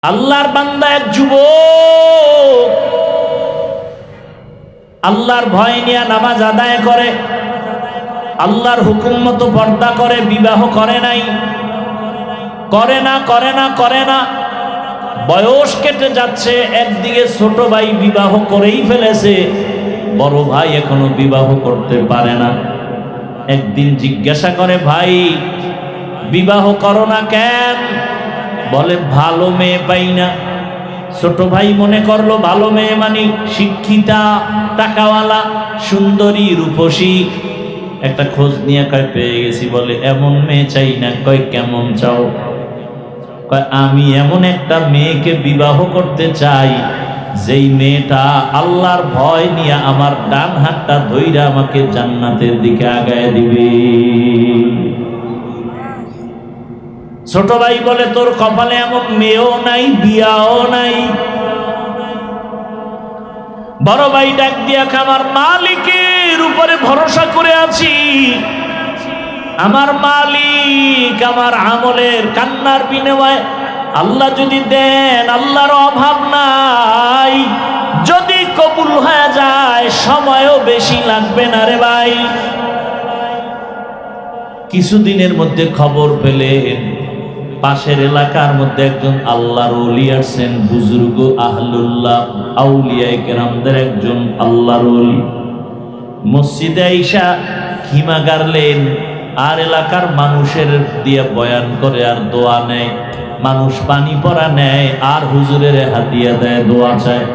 আল্লাহর বান্দা এক যুবক আল্লাহর ভয় নিয়ে নামাজ আদায় করে, আল্লাহর হুকুম মতো পর্দা করে, বিবাহ করে নাই, করে না। বয়স কেটে যাচ্ছে, একদিকে ছোট ভাই বিবাহ করেই ফেলেছে, বড় ভাই এখনো বিবাহ করতে পারে না। একদিন জিজ্ঞাসা করে, ভাই বিবাহ করো না কেন? বলে ভালো মেয়ে পাই না। ছোট ভাই মনে করলো ভালো মেয়ে মানে শিক্ষিতা, টাকাওয়ালা, সুন্দরী, রূপসী। একটা খোঁজ নিয়ে কয় পেয়ে গেছি। বলে এমন মেয়ে চাই না। কয় কেমন চাও? কয় আমি এমন একটা মেয়েকে বিবাহ করতে চাই যেই মেয়েটা আল্লাহর ভয় নিয়ে আমার ডান হাতটা ধইরা আমাকে জান্নাতের দিকে আগায় দিবে। ছোট ভাই বলে তোর কপালে এমন মেয়েও নাই, বিয়াও নাই। বড় ভাই ডাক দিয়া, আমার মালিকের উপরে ভরসা করে আছি, আমার মালিক আমার আমলের কান্নার বিনিময়ে আল্লাহ যদি দেন, আল্লাহর অভাব নাই, যদি কবুল হয়ে যায় সময়ও বেশি লাগবে না রে ভাই। কিছুদিনের মধ্যে খবর পেলেন পাশের এলাকার মধ্যে একজন আল্লাহর ওলি আসছেন, বুজুর্গ আহলুল্লাহ আউলিয়া কেরামদের একজন আল্লাহর ওলি। মসজিদে আইসা খিমা গাড়লেন আর এলাকার মানুষের দিয়ে বয়ান করে আর দোয়া নেয়। মানুষ পানি পড়া নেয় আর হুজুরের হাতিয়া দেয়, দোয়া চায়।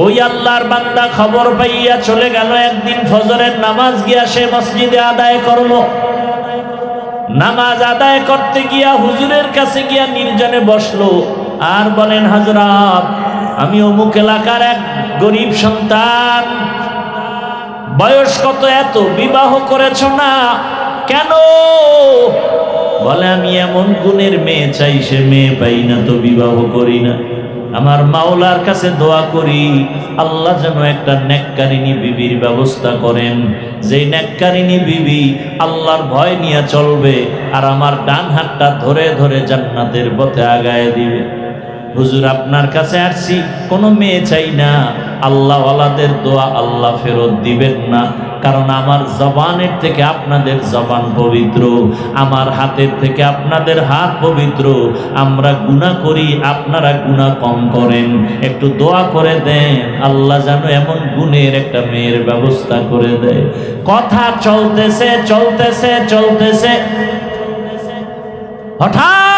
ওই আল্লাহর বান্দা খবর পাইয়া চলে গেল। একদিন ফজরের নামাজ গিয়া সে মসজিদে আদায় করলো। নামাজ আদায় করতে গিয়া হুজুরের কাছে গিয়া নির্জনে বসলো আর বলেন, হযরত আমি অমুক এলাকার এক গরিব সন্তান, বয়স কত এত, বিবাহ করেছ না কেন? বলে আমি এমন গুণের মেয়ে চাই, সে মেয়ে পাই না তো বিবাহ করি না। আমার মাওলার কাছে দোয়া করি আল্লাহ যেন একটা নেককারিনী বিবির ব্যবস্থা করেন, যেই নেককারিনী বিবি আল্লাহর ভয় নিয়ে চলবে আর আমার ডান হাতটা ধরে ধরে জান্নাতের পথে আগায় দিবে। হুজুর আপনার কাছে আসছি, কোনো মেয়ে চাই না। আল্লাহওয়ালাদের দোয়া আল্লাহ ফেরত দিবেন না, কারণ আমার জবানের থেকে আপনাদের জবান পবিত্র, আমার হাতের থেকে আপনাদের হাত পবিত্র। আমরা গুনাহ করি, আপনারা গুনাহ কম করেন। একটু দোয়া করে দেন আল্লাহ যেন এমন গুণের একটা মেয়ের ব্যবস্থা করে দেয়। কথা চলতেছে চলতেছে চলতেছে, হঠাৎ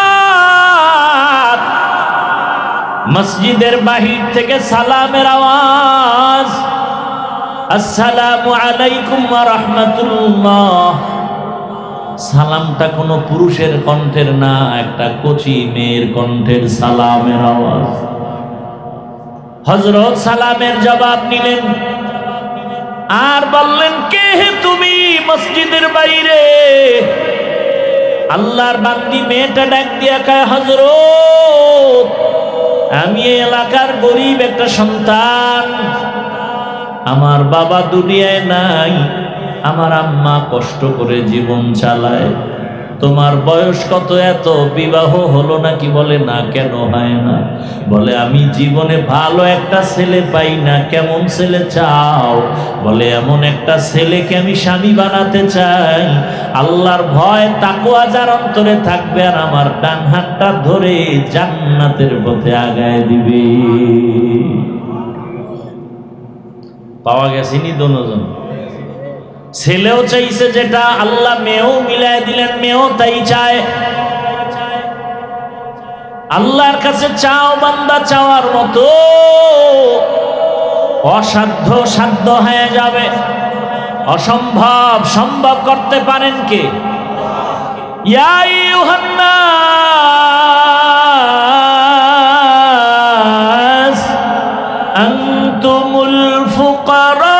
মসজিদের বাহির থেকে সালামের আওয়াজ, আসসালামু আলাইকুম ওয়া রাহমাতুল্লাহ। সালামটা কোনো পুরুষের কণ্ঠের না, একটা কচি মেয়ের কণ্ঠের সালামের আওয়াজ। হযরত সালামের জবাব নিলেন আর বললেন, কে হে তুমি মসজিদের বাইরে? আল্লাহর বান্দি মেয়েটা ডাক দিয়া কয়, হযরত আমি এই এলাকার গরিব একটা সন্তান, আমার বাবা দুনিয়ায় নাই, আমার আম্মা কষ্ট করে জীবন চালায়। তোমার বয়স কত এত, বিবাহ হলো নাকি? বলে না। কেন হয় না? বলে আমি জীবনে ভালো একটা ছেলে পাই না। কেমন ছেলে চাও? বলে এমন একটা ছেলেকে আমি স্বামী বানাতে চাই, আল্লাহর ভয় তাকওয়া যার অন্তরে থাকবে আর আমার ডান হাতটা ধরে জান্নাতের পথে আগায় দিবে। পাওয়া গেছেনি দুজন। ছেলেও চাইছে যেটা, আল্লাহ মেয়েও মিলায় দিলেন, মেয়েও তাই চায়। আল্লাহর কাছে চাও বান্দা, চাওয়ার মতো অসাধ্য সাধ্য হয়ে যাবে, অসম্ভব সম্ভব করতে পারেন কে? ইয়া আইয়ুহান নাস আনতুমুল ফুকারা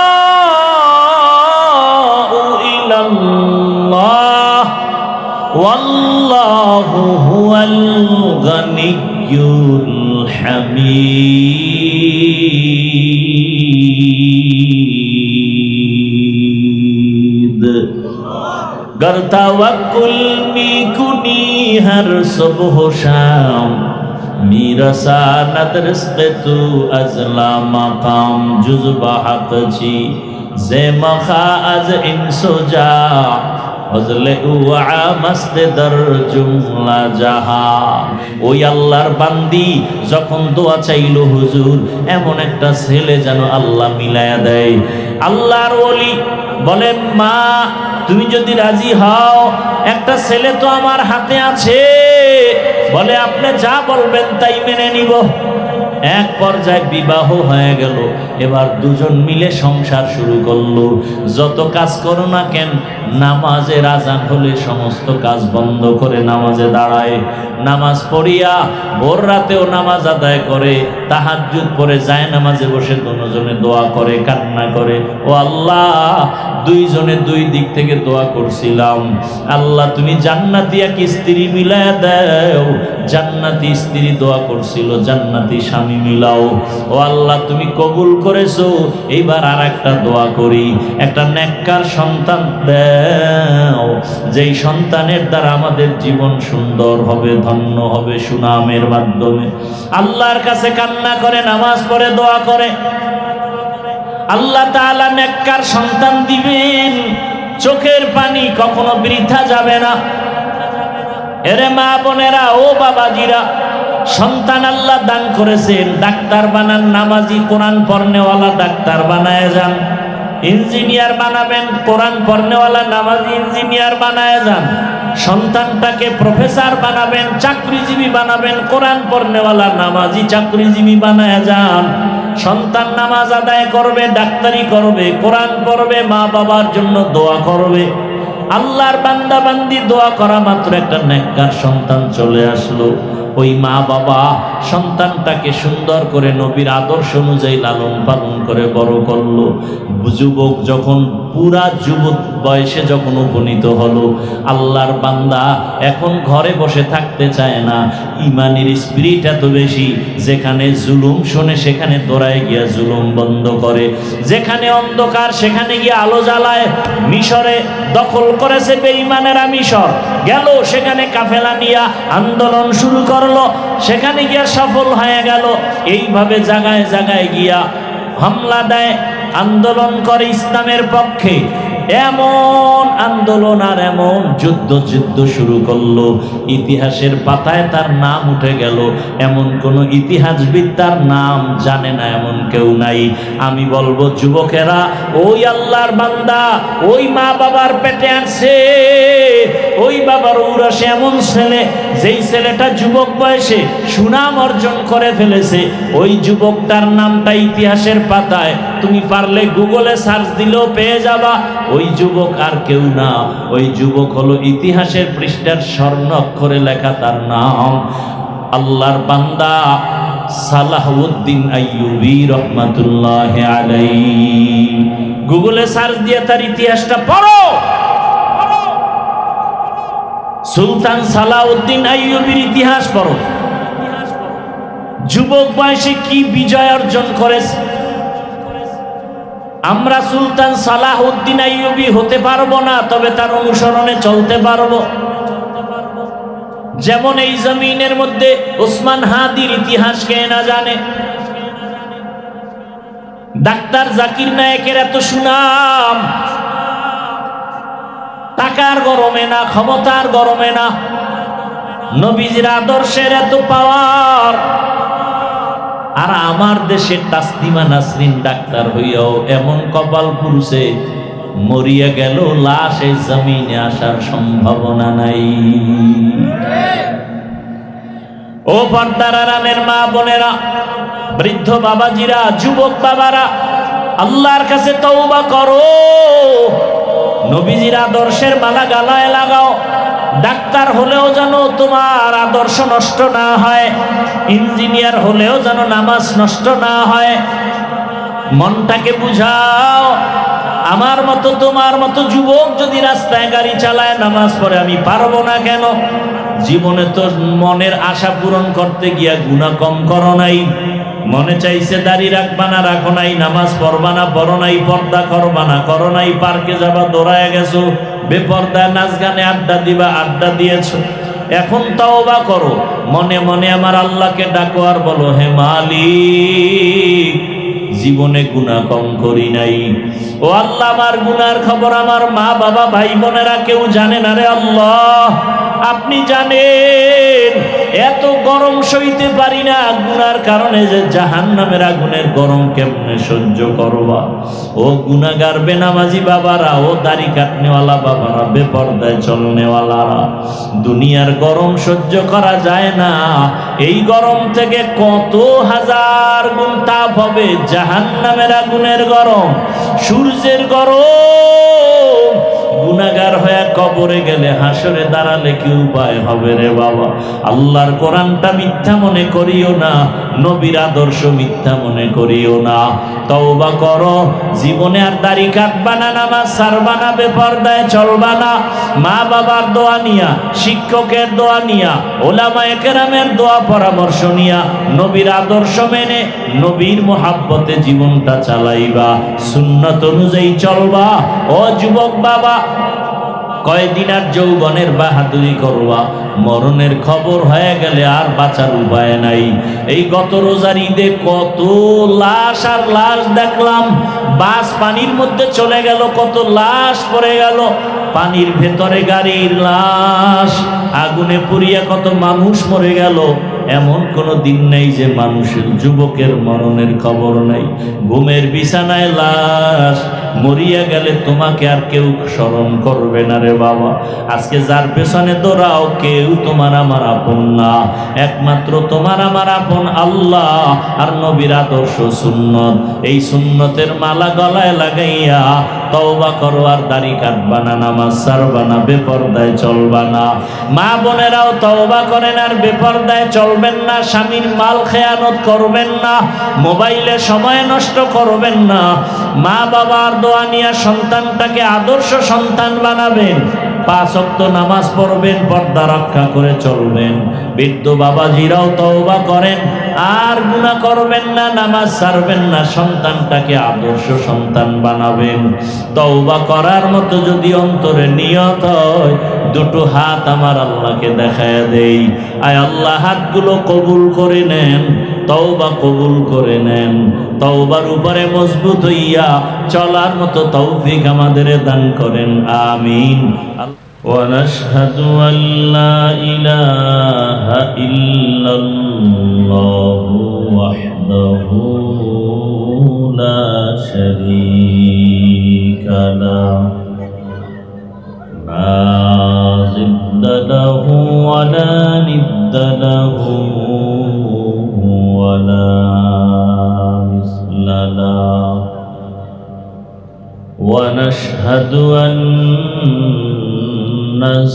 ওয়াল্লাহু হুয়াল গানিয়্যুল হামিদ। गर तवक्कुल मी कुनी हर सुबह शाम میرساند رزق تو از لامقام جز بحق چی زمخا از انسجا ফজলে উআ মাস্তে দর জুমলা জাহান। ওই আল্লাহর বান্দি যখন দোয়া চাইলো হুজুর, এমন একটা ছেলে যেন আল্লাহ মিলায়া দেয়। আল্লাহর ওলি বলেন, মা তুমি যদি রাজি হও, একটা ছেলে তো আমার হাতে আছে। বলে, আপনি যা বলবেন তাই মেনে নিব। এক পর্যায়ে বিবাহ হয়ে গেল। এবার দুজন মিলে সংসার শুরু করলো। যত কাজ করো না কেন, নামাজের আজান হলে সমস্ত কাজ বন্ধ করে নামাজে দাঁড়ায়। নামাজ পড়িয়া ভোর রাতেও নামাজ আদায় করে, তাহাজ্জুদ পড়ে যায় নামাজে বসে দুজনে দোয়া করে, কান্না করে। ও আল্লাহ, দুইজনে দুই দিক থেকে দোয়া করছিলাম, আল্লাহ তুমি জান্নাতি এক স্ত্রী মিলায়া দাও। জান্নাতি স্ত্রী দোয়া করছিল, জান্নাতি স্বামী মিলাও। ও আল্লাহ তুমি কবুল করেছো। এইবার আর একটা দোয়া করি, একটা নেককার সন্তান দাও, যেই সন্তানের দ্বারা আমাদের জীবন সুন্দর হবে, ধন্য হবে সুনামের মাধ্যমে। আল্লাহর কাছে কান্না করে, নামাজ পড়ে, দোয়া করে। আল্লাহ তাআলা নেককার সন্তান দিবেন। চোখের পানি কখনো বৃথা যাবে না। এরে মা বোনেরা, ও বাবাজিরা, সন্তান আল্লাহ দান করেছেন, ডাক্তার বানান, নামাজি কোরআন পড়নেওয়ালা ডাক্তার বানায় যান। ইঞ্জিনিয়ার বানাবেন, কোরআন পড়নেওয়ালা নামাজি ইঞ্জিনিয়ার বানায় যান। সন্তানটাকে প্রফেসর বানাবেন, চাকরিজীবী বানাবেন, কোরআন পড়নেওয়ালা নামাজি চাকরিজীবী বানায় যান। সন্তান নামাজ আদায় করবে, ডাক্তারি করবে, কোরআন পড়বে, মা বাবার জন্য দোয়া করবে। আল্লাহর বান্দা বান্দি দোয়া করা মাত্র একটা নেককার সন্তান চলে আসলো। ওই মা বাবা সন্তানটাকে সুন্দর করে নবীর আদর্শ অনুযায়ী লালন পালন করে বড় করলো। যুবক যখন পুরা যুবক বয়সে যখন উপনীত হলো, আল্লাহর বান্দা এখন ঘরে বসে থাকতে চায় না। ইমানের স্পিরিট এত বেশি, যেখানে জুলুম শোনে সেখানে দৌড়ায় গিয়া জুলুম বন্ধ করে, যেখানে অন্ধকার সেখানে গিয়ে আলো জ্বালায়। মিশরে দখল করেছে বেঈমানেরা, মিশর গেল, সেখানে কাফেলা নিয়া আন্দোলন শুরু করলো, সেখানে গিয়া সফল হয়ে গেল। এইভাবে জায়গায় জায়গায় গিয়া হামলা দেয়, আন্দোলন করে ইসলামের পক্ষে। এমন আন্দোলন আর এমন যুদ্ধ শুরু করলো, ইতিহাসের পাতায় তার নাম উঠে গেল। এমন কোন ইতিহাসবিদ তার নাম জানে না, এমন কেউ নাই। আমি বলবো, যুবকেরা, ওই আল্লাহর বান্দা ওই মা বাবার পেটে আছে, ওই বাবার ঔরসে এমন ছেলে, যেই ছেলেটা যুবক বয়সে সুনাম অর্জন করে ফেলেছে। ওই যুবকটার নামটা ইতিহাসের পাতায় তুমি পারলে গুগলে সার্চ দিলেও পেয়ে যাবা। ওই যুবক আর কেউ না, ওই যুবক হলো ইতিহাসের পৃষ্ঠার স্বর্ণ অক্ষরে লেখা তার নাম আল্লাহর বান্দা সালাহউদ্দিন আইয়ুবী রহমাতুল্লাহি আলাইহি। গুগলে সার্চ দিয়ে তার ইতিহাসটা পড়ো। সুলতান সালাহউদ্দিন আইয়ুবীর ইতিহাস পড়ো। যুবক বয়সে কি বিজয় অর্জন করেছে। আমরা সুলতান সালাহউদ্দিন আইয়ুবী হতে পারবো না, তবে তার অনুসরণে চলতে পারবো। যেমন এই জমিনের মধ্যে ওসমান হাদির ইতিহাস কে না জানে। ডাক্তার জাকির নায়েকের এত সুনাম, টাকার গরমে না, ক্ষমতার গরমে না, নবীজির আদর্শের এত পাওয়ার। আর আমার দেশের তাসলিমা নাসরিন ডাক্তার হইয়াও এমন কপাল পুরুষে মরিয়া গেল, লাশ এই জমিনে আসার সম্ভাবনা নাই। ও পর্দার আড়ালের মা বোনেরা, বৃদ্ধ বাবাজিরা, যুবক বাবারা, আল্লাহর কাছে তওবা করো। নবীজির আদর্শের মালা গালায় লাগাও। ডাক্তার হলেও যেন তোমার আদর্শ নষ্ট না হয়, ইঞ্জিনিয়ার হলেও যেন নামাজ নষ্ট না হয়। মনটাকে বুঝাও। আমার মতো তোমার মতো যুবক যদি রাস্তায় গাড়ি চালায়, নামাজ পড়ে, আমি পারবো না কেন? জীবনে তো মনের আশা পূরণ করতে গিয়া গুনাহ কম করো নাই। মনে চাইছে দাড়ি রাখবা না, রাখো নাই। নামাজ পড়বা না, পড়ো নাই। পর্দা করবা না, করো নাই। পার্কে যাবা, দৌড়ায় গেছো। বেপর্দা নাচ গানে আড্ডা দিবা, আড্ডা দিয়েছো। এখন তওবা করো। মনে মনে আমার আল্লাহকে ডাকো আর বলো, হে মালিক, জীবনে গুনাহ কম করি নাই। ও আল্লাহ, আমার গুনার খবর আমার মা বাবা ভাই বোনেরা কেউ জানে না রে আল্লাহ, আপনি জানেন। এত গরম সইতে পারি না গুনার কারণে, যে জাহান্নামের আগুনের গরম কেমনে সহ্য করবা। ও গুনাহগার বেনামাজি বাবারা, ও দাড়ি কাটনেওয়ালা বাবারা, বেপরদায় চলনেওয়ালারা, দুনিয়ার গরম সহ্য করা যায় না। এই গরম থেকে কত হাজার গুণ তাপ হবে জাহান্নামের আগুনের গরম, সূর্যের গরম। গুনাহগার হয়ে কবরে গেলে, হাসরে দাঁড়ালে কি উপায় হবে রে বাবা? আল্লাহর কোরআনটা মিথ্যা মনে করিও না, নবীর আদর্শ মিথ্যা মনে করিও না। তওবা করো, জীবনে আর দাড়ি কাটবা না, নামাজ ছাড়বা না, বেপরদায় চলবা না। মা বাবার দোয়া নিয়া, শিক্ষকের দোয়া নিয়া, ওলামায়ে কেরামের দোয়া পরামর্শ নিয়া, নবীর আদর্শ মেনে, নবীর মোহাব্বতে জীবনটা চালাইবা, সুন্নাত অনুযায়ী চলবা। ও যুবক বাবা, কয়দিন আর যৌবনের বাহাদুরি করবা, মরণের খবর হয়ে গেলে আর বাঁচার উপায় নাই। এই গত রোজার ঈদে কত লাশ আর লাশ দেখলাম, বাস পানির মধ্যে চলে গেল, কত লাশ পড়ে গেল, পানির ভেতরে গাড়ির লাশ, আগুনে পুড়িয়া কত মানুষ মরে গেল। এমন কোনো দিন নেই যে মানুষের, যুবকের মরণের খবর নেই। ঘুমের বিছানায় লাশ, মরিয়া গেলে তোমাকে আর কেউ স্মরণ করবে না রে বাবা। আজকে যার পেছনে দৌড়াও, কেউ তোমার আমার আপন না, একমাত্র তোমার আমার আপন আল্লাহ আর নবীর আদর্শ সুন্নত। এই সুন্নতের মালা গলায় লাগাইয়া তওবা করো, আর দাড়ি কাটবা না, নামাজ ছাড়বা না, বেপরদায় চলবা না। মা বোনেরাও তওবা করেন আর বেপরদায় চলবেন না। স্বামীর মাল খেয়ানত করবেন না, মোবাইলে সময় নষ্ট করবেন না। মা বাবার দোয়া নিয়ে সন্তানটাকে আদর্শ সন্তান বানাবেন। 5 ওয়াক্ত নামাজ পড়বেন, পর্দা রক্ষা করে চলবেন। বৃদ্ধ বাবাজিরাও তওবা করেন আর গুনাহ করবেন না, নামাজ ছাড়বেন না, সন্তানটাকে আদর্শ সন্তান বানাবেন। তওবা করার মতো যদি অন্তরে নিয়ত হয়, দুটো হাত আমার আল্লাহকে দেখায় দেই। আয় আল্লাহ, হাতগুলো কবুল করে নেন, তওবা কবুল করে নেন। তওবার উপরে মজবুত হইয়া চলার মতো তৌফিক আমাদের দান করেন, আমিন। ونشهد أن لا إله إلا الله وحده لا شريك له، لا ضد له ولا ند له ولا مثل له، ونشهد أن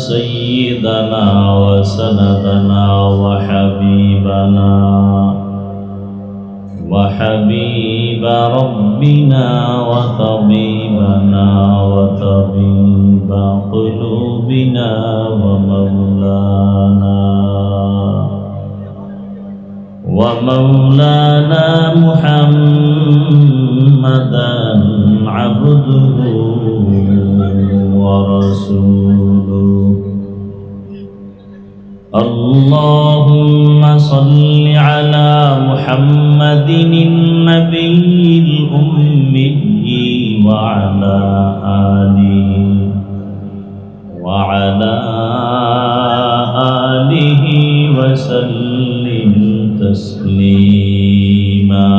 سيدنا وسندنا وحبيب ربنا وطبيبنا وطبيب قلوبنا ومولانا محمدا عبده ورسوله. اللهم صل على محمد النبي الأمي وعلى آله وسلم تسليما.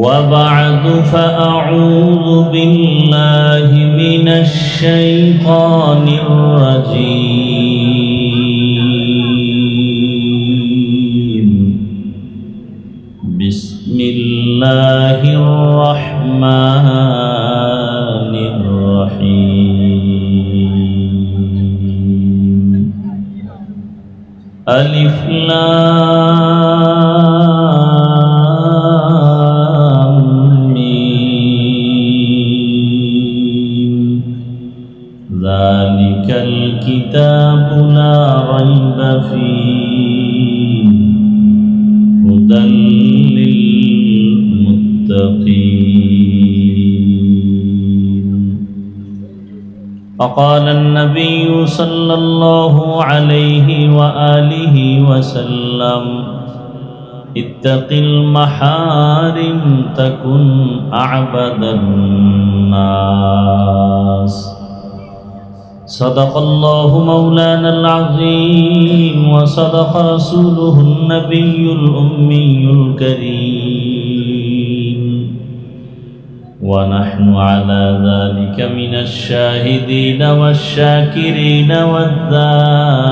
وبعد، فأعوذ بالله من الشيطان الرجيم. بسم الله الرحمن الرحيم. ألف لام ميم. ذلك الكتاب لا ريب فيه هدى للمتقين. وقال النبي صلى الله عليه وآله وسلم اتق المحارم تكن أعبد الناس صدق الله مولانا العظيم وصدق رسوله النبي الأمي الكريم ونحن على ذلك من الشاهدين والشاكرين والذاكرين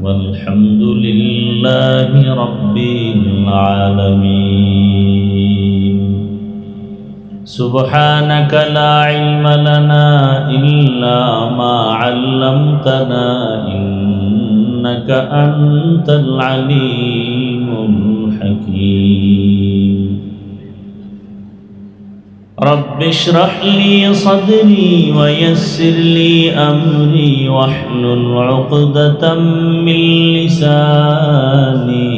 والحمد لله رب العالمين سبحانك لا علم لنا إلا ما علمتنا إنك أنت العليم الحكيم رب اشرح لي صدري ويسر لي أمري واحلل عقدة من لساني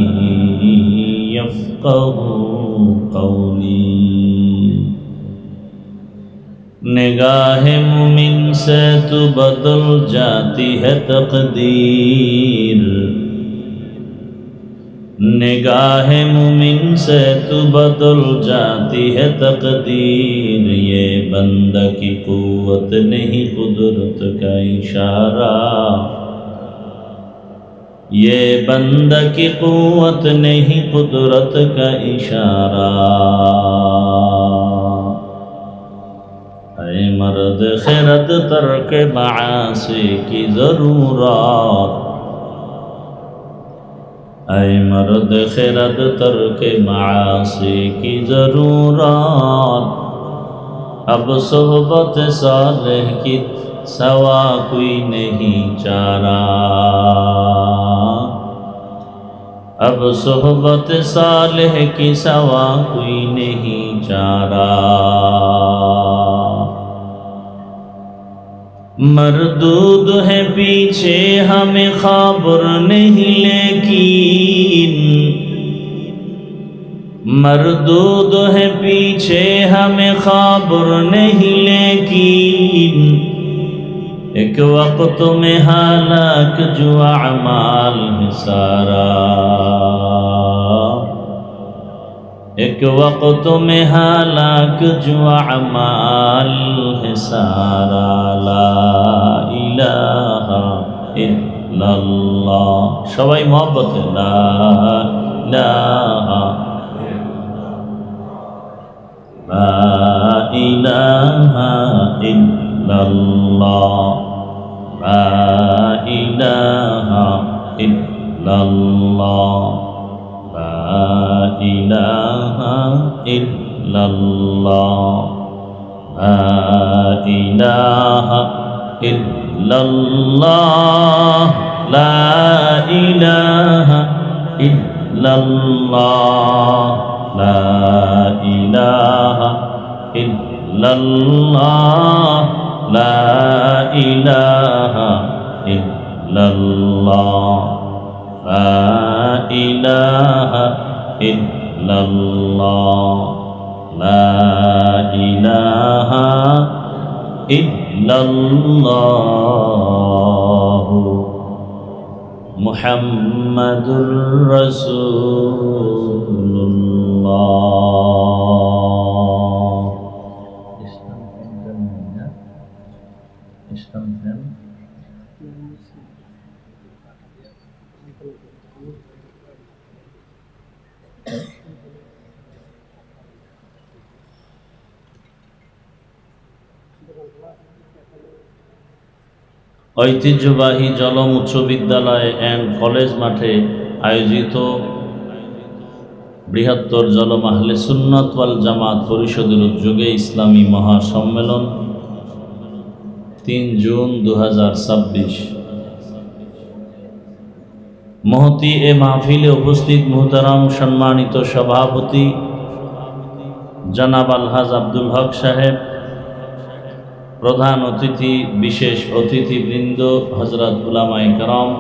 يفقه قولي निगाह मुमिन से तो बदल जाती है तकदीर निगाह मुमिन से तो बदल जाती है तकदीर ये बंदा की कुव्वत नहीं कुदरत का इशारा ये बंदा की कुव्वत नहीं कुदरत का इशारा ऐ मर्द खिरद तर्क मासी की ज़रूरत ऐ मर्द खिरद तर्क मासी की ज़रूरत अब सोहबत सालेह की सवा कोई नहीं चारा अब सोहबत सालेह की सवा कोई नहीं चारा मरदूद है पीछे हमें खबर नहीं लेकिन मरदूद है पीछे हमें खबर नहीं लेकिन एक वक्त में हालाक जो अमाल है सारा एक वक्त में हालाक जो अमाल है सारा ला इलाहा इल्लल्लाह सबाई मोहब्बत ला इलाहा इल्लल्लाह ला इलाहा इल्लल्लाह ला इलाहा इल्लल्लाह ला इलाहा इल्लल्लाह ला इलाहा इल्लल्लाह ला इलाहा इल्लल्लाह ला इलाहा इल्लल्लाह ला इलाहा इल्लल्लाह ला इलाहा इल्लल्लाह मुहम्मदुर ঐতিহ্যবাহী জলম উচ্চ বিদ্যালয় অ্যান্ড কলেজ মাঠে আয়োজিত বৃহত্তর জলম আহলে সুন্নাত ওয়াল জামাত পরিষদের উদ্যোগে ইসলামী মহাসম্মেলন 3 জুন 2026 মহতি এ মাহফিলে উপস্থিত মুহতারাম সম্মানিত সভাপতি জনাব আলহাজ আব্দুল হক সাহেব, প্রধান অতিথি বিশেষ অতিথিবৃন্দ হযরত উলামায়ে কেরাম,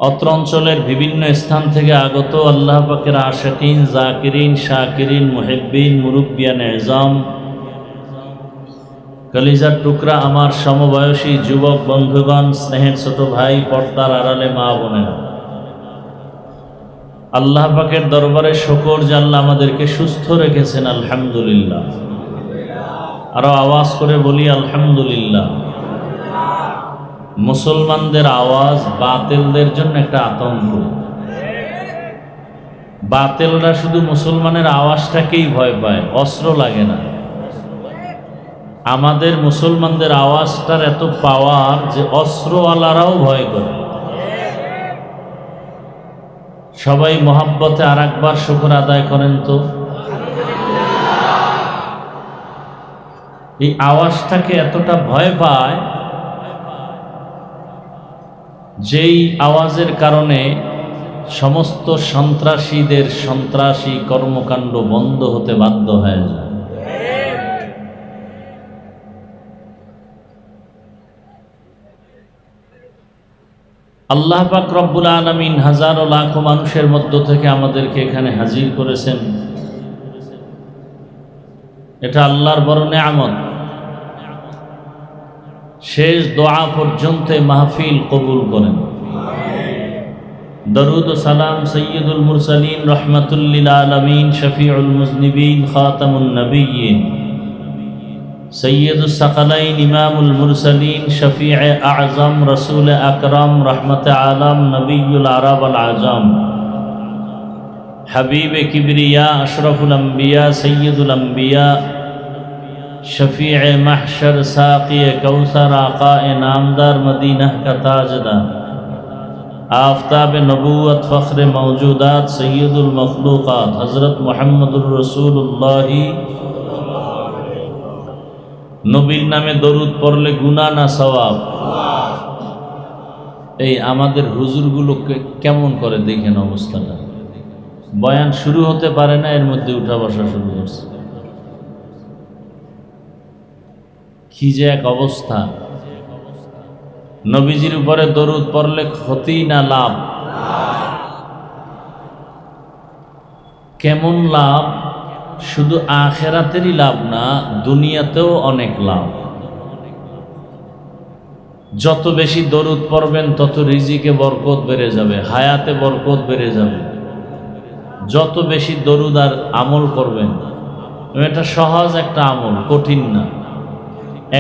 অত্র অঞ্চলের বিভিন্ন স্থান থেকে আগত আল্লাহ পাকের আশিকিন, জাকিরিন, শাকিরিন, মুহিব্বিন, মুরব্বিয়ান এজাম, কলিজার টুকরা আমার সমবয়সী যুবক বন্ধুগণ, স্নেহের ছোট ভাই, পর্দার আড়ালে মা বোনেরা, আল্লাহ পাকের দরবারে শুকর যে আল্লাহ আমাদেরকে সুস্থ রেখেছেন, আলহামদুলিল্লাহ। আরো আওয়াজ করে বলি আলহামদুলিল্লাহ। মুসলমানদের আওয়াজ বাতিলদের জন্য একটা আতঙ্ক। বাতিলরা শুধু মুসলমানের আওয়াজটাকেই ভয় পায়, অস্ত্র লাগে না। আমাদের মুসলমানদের আওয়াজটার এত পাওয়ার যে অস্ত্রওয়ালারাও ভয় করে। সবাই মোহাব্বতে আর একবার শুকর আদায় করেন তো। এই আওয়াজটাকে এতটা ভয় পায়, যেই আওয়াজের কারণে সমস্ত সন্ত্রাসীদের সন্ত্রাসী কর্মকাণ্ড বন্ধ হতে বাধ্য হয়ে যায়। আল্লাহ পাক রব্বুল আলামিন হাজারো লাখো মানুষের মধ্য থেকে আমাদেরকে এখানে হাজির করেছেন। এটা আল্লাহর বড় নেয়ামত। শেষ দোয়া পর্যন্ত মাহফিল কবুল করেন। দরুদ ও সালাম সৈয়দুল মুরসালিন রহমাতুল লিল আলামিন শফিউল মুজনিবিন খাতামুন নবিয়্যিন সৈয়দুস সাকালাইন ইমামুল মুরসালিন শফিউ আযম রাসূল আকরাম রহমতে আলম নবিয়ুল আরব আল আজম হাবিবে কিবরিয়া আশরাফুল আম্বিয়া সৈয়দুল আম্বিয়া शफीअ महशर साक़ी कौसर आक़ाए नामदार मदीना का ताजदार आफ्ताब नबूवत फ़ख्र मौजूदात सैयदुल मखलूक़ात हज़रत मुहम्मदुर रसूलुल्लाह। নবীর নামে দরুদ পড়লে গুনাহ না সওয়াব? এই আমাদের হুজুরগুলোকে কেমন করে দেখেন অবস্থাটা। বয়ান শুরু হতে পারে না, এর মধ্যে উঠা বসা শুরু করছে। কি যে এক অবস্থা। নবীজির উপরে দরুদ পড়লে ক্ষতি না লাভ? কেমন লাভ? শুধু আখিরাতেরই লাভ না, দুনিয়াতেও অনেক লাভ। যত বেশি দরুদ পড়বেন তত রিজিকে বরকত বেড়ে যাবে, হায়াতে বরকত বেড়ে যাবে। যত বেশি দরুদ আর আমল করবেন, এটা সহজ একটা আমল, কঠিন না।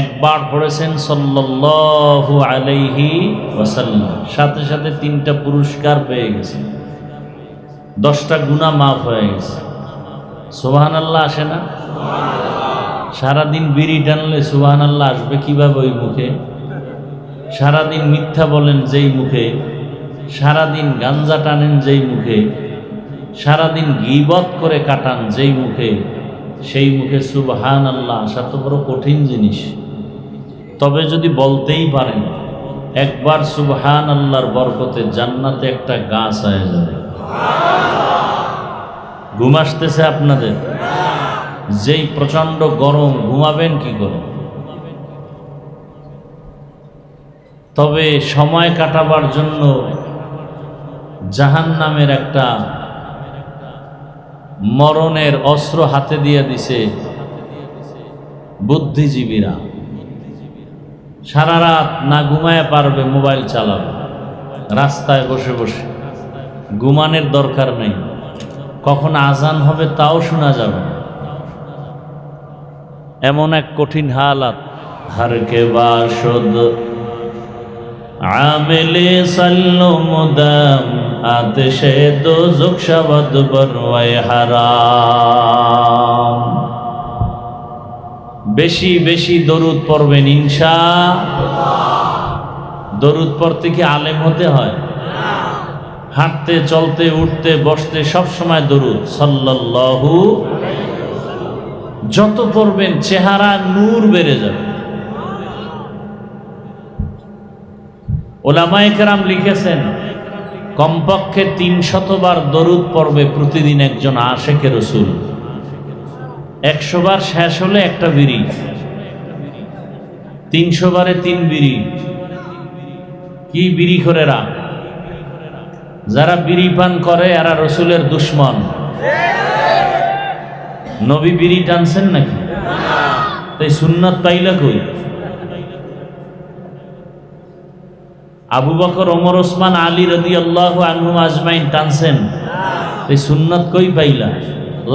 একবার পড়েছেন সাল্লাল্লাহু আলাইহি ওয়াসাল্লাম, সাথে সাথে 3টা পুরস্কার পেয়ে গেছেন, 10টা গুনাহ মাফ হয়ে গেছে। সুবহানাল্লাহ আসে না? সারাদিন বিড়ি টানলে সুবহানাল্লাহ আসবে কিভাবে ওই মুখে? সারাদিন মিথ্যা বলেন যেই মুখে, সারাদিন গাঞ্জা টানেন যেই মুখে, সারাদিন গীবত করে কাটান যেই মুখে, সেই মুখে সুবহানাল্লাহ আসা তো বড় কঠিন জিনিস। তবে যদি বলতেই পারেন একবার সুবহানাল্লাহর বরকতে জান্নাতে একটা গাছ হয়ে যাবে। ঘুম আসতেছে আপনাদের? যেই প্রচন্ড গরম, ঘুমাবেন কি করে? তবে সময় কাটাবার জন্য জাহান্নামের একটা মরণের অস্ত্র হাতে দিয়ে দিছে বুদ্ধিজীবীরা। সারা রাত না ঘুমায় পারবে, মোবাইল চালাবে রাস্তায় বসে বসে। ঘুমানোর দরকার নেই, কখন আজান হবে তাও শোনা যাবে। এমন এক কঠিন হালাত। হারকে বাসদ আমেলে সাল্লো মুদাম আতশে দোজখ শাবদ বরওয়ায়ে হারাম। বেশি বেশি দরুদ পড়বেন ইনশাআল্লাহ। দরুদ পড়তে কি আলেম হতে হয়? হাঁটতে চলতে উঠতে বসতে সব সময় দরুদ সাল্লাল্লাহু। যত পড়বেন চেহারা নূর বেড়ে যাবে। ওলামায়ে কেরাম লিখেছেন কমপক্ষে 300 বার দরুদ পড়বে প্রতিদিন একজন আশেকে রসুল। 100 বার শেষ হলে একটা বিড়ি, 300 বারে 3 বিড়ি। কি বিড়ি খোরেরা? যারা বিড়ি পান করে এরা রসুলের দুশ্মন। নবী বিড়ি টানছেন নাকি? তাই সুন্নাত পাইলা কই? আবু বকর, ওমর, ওসমান, আলী রাদিয়াল্লাহু আনহুম আজমাইন টানছেন, এই সুন্নাত কই পাইলা?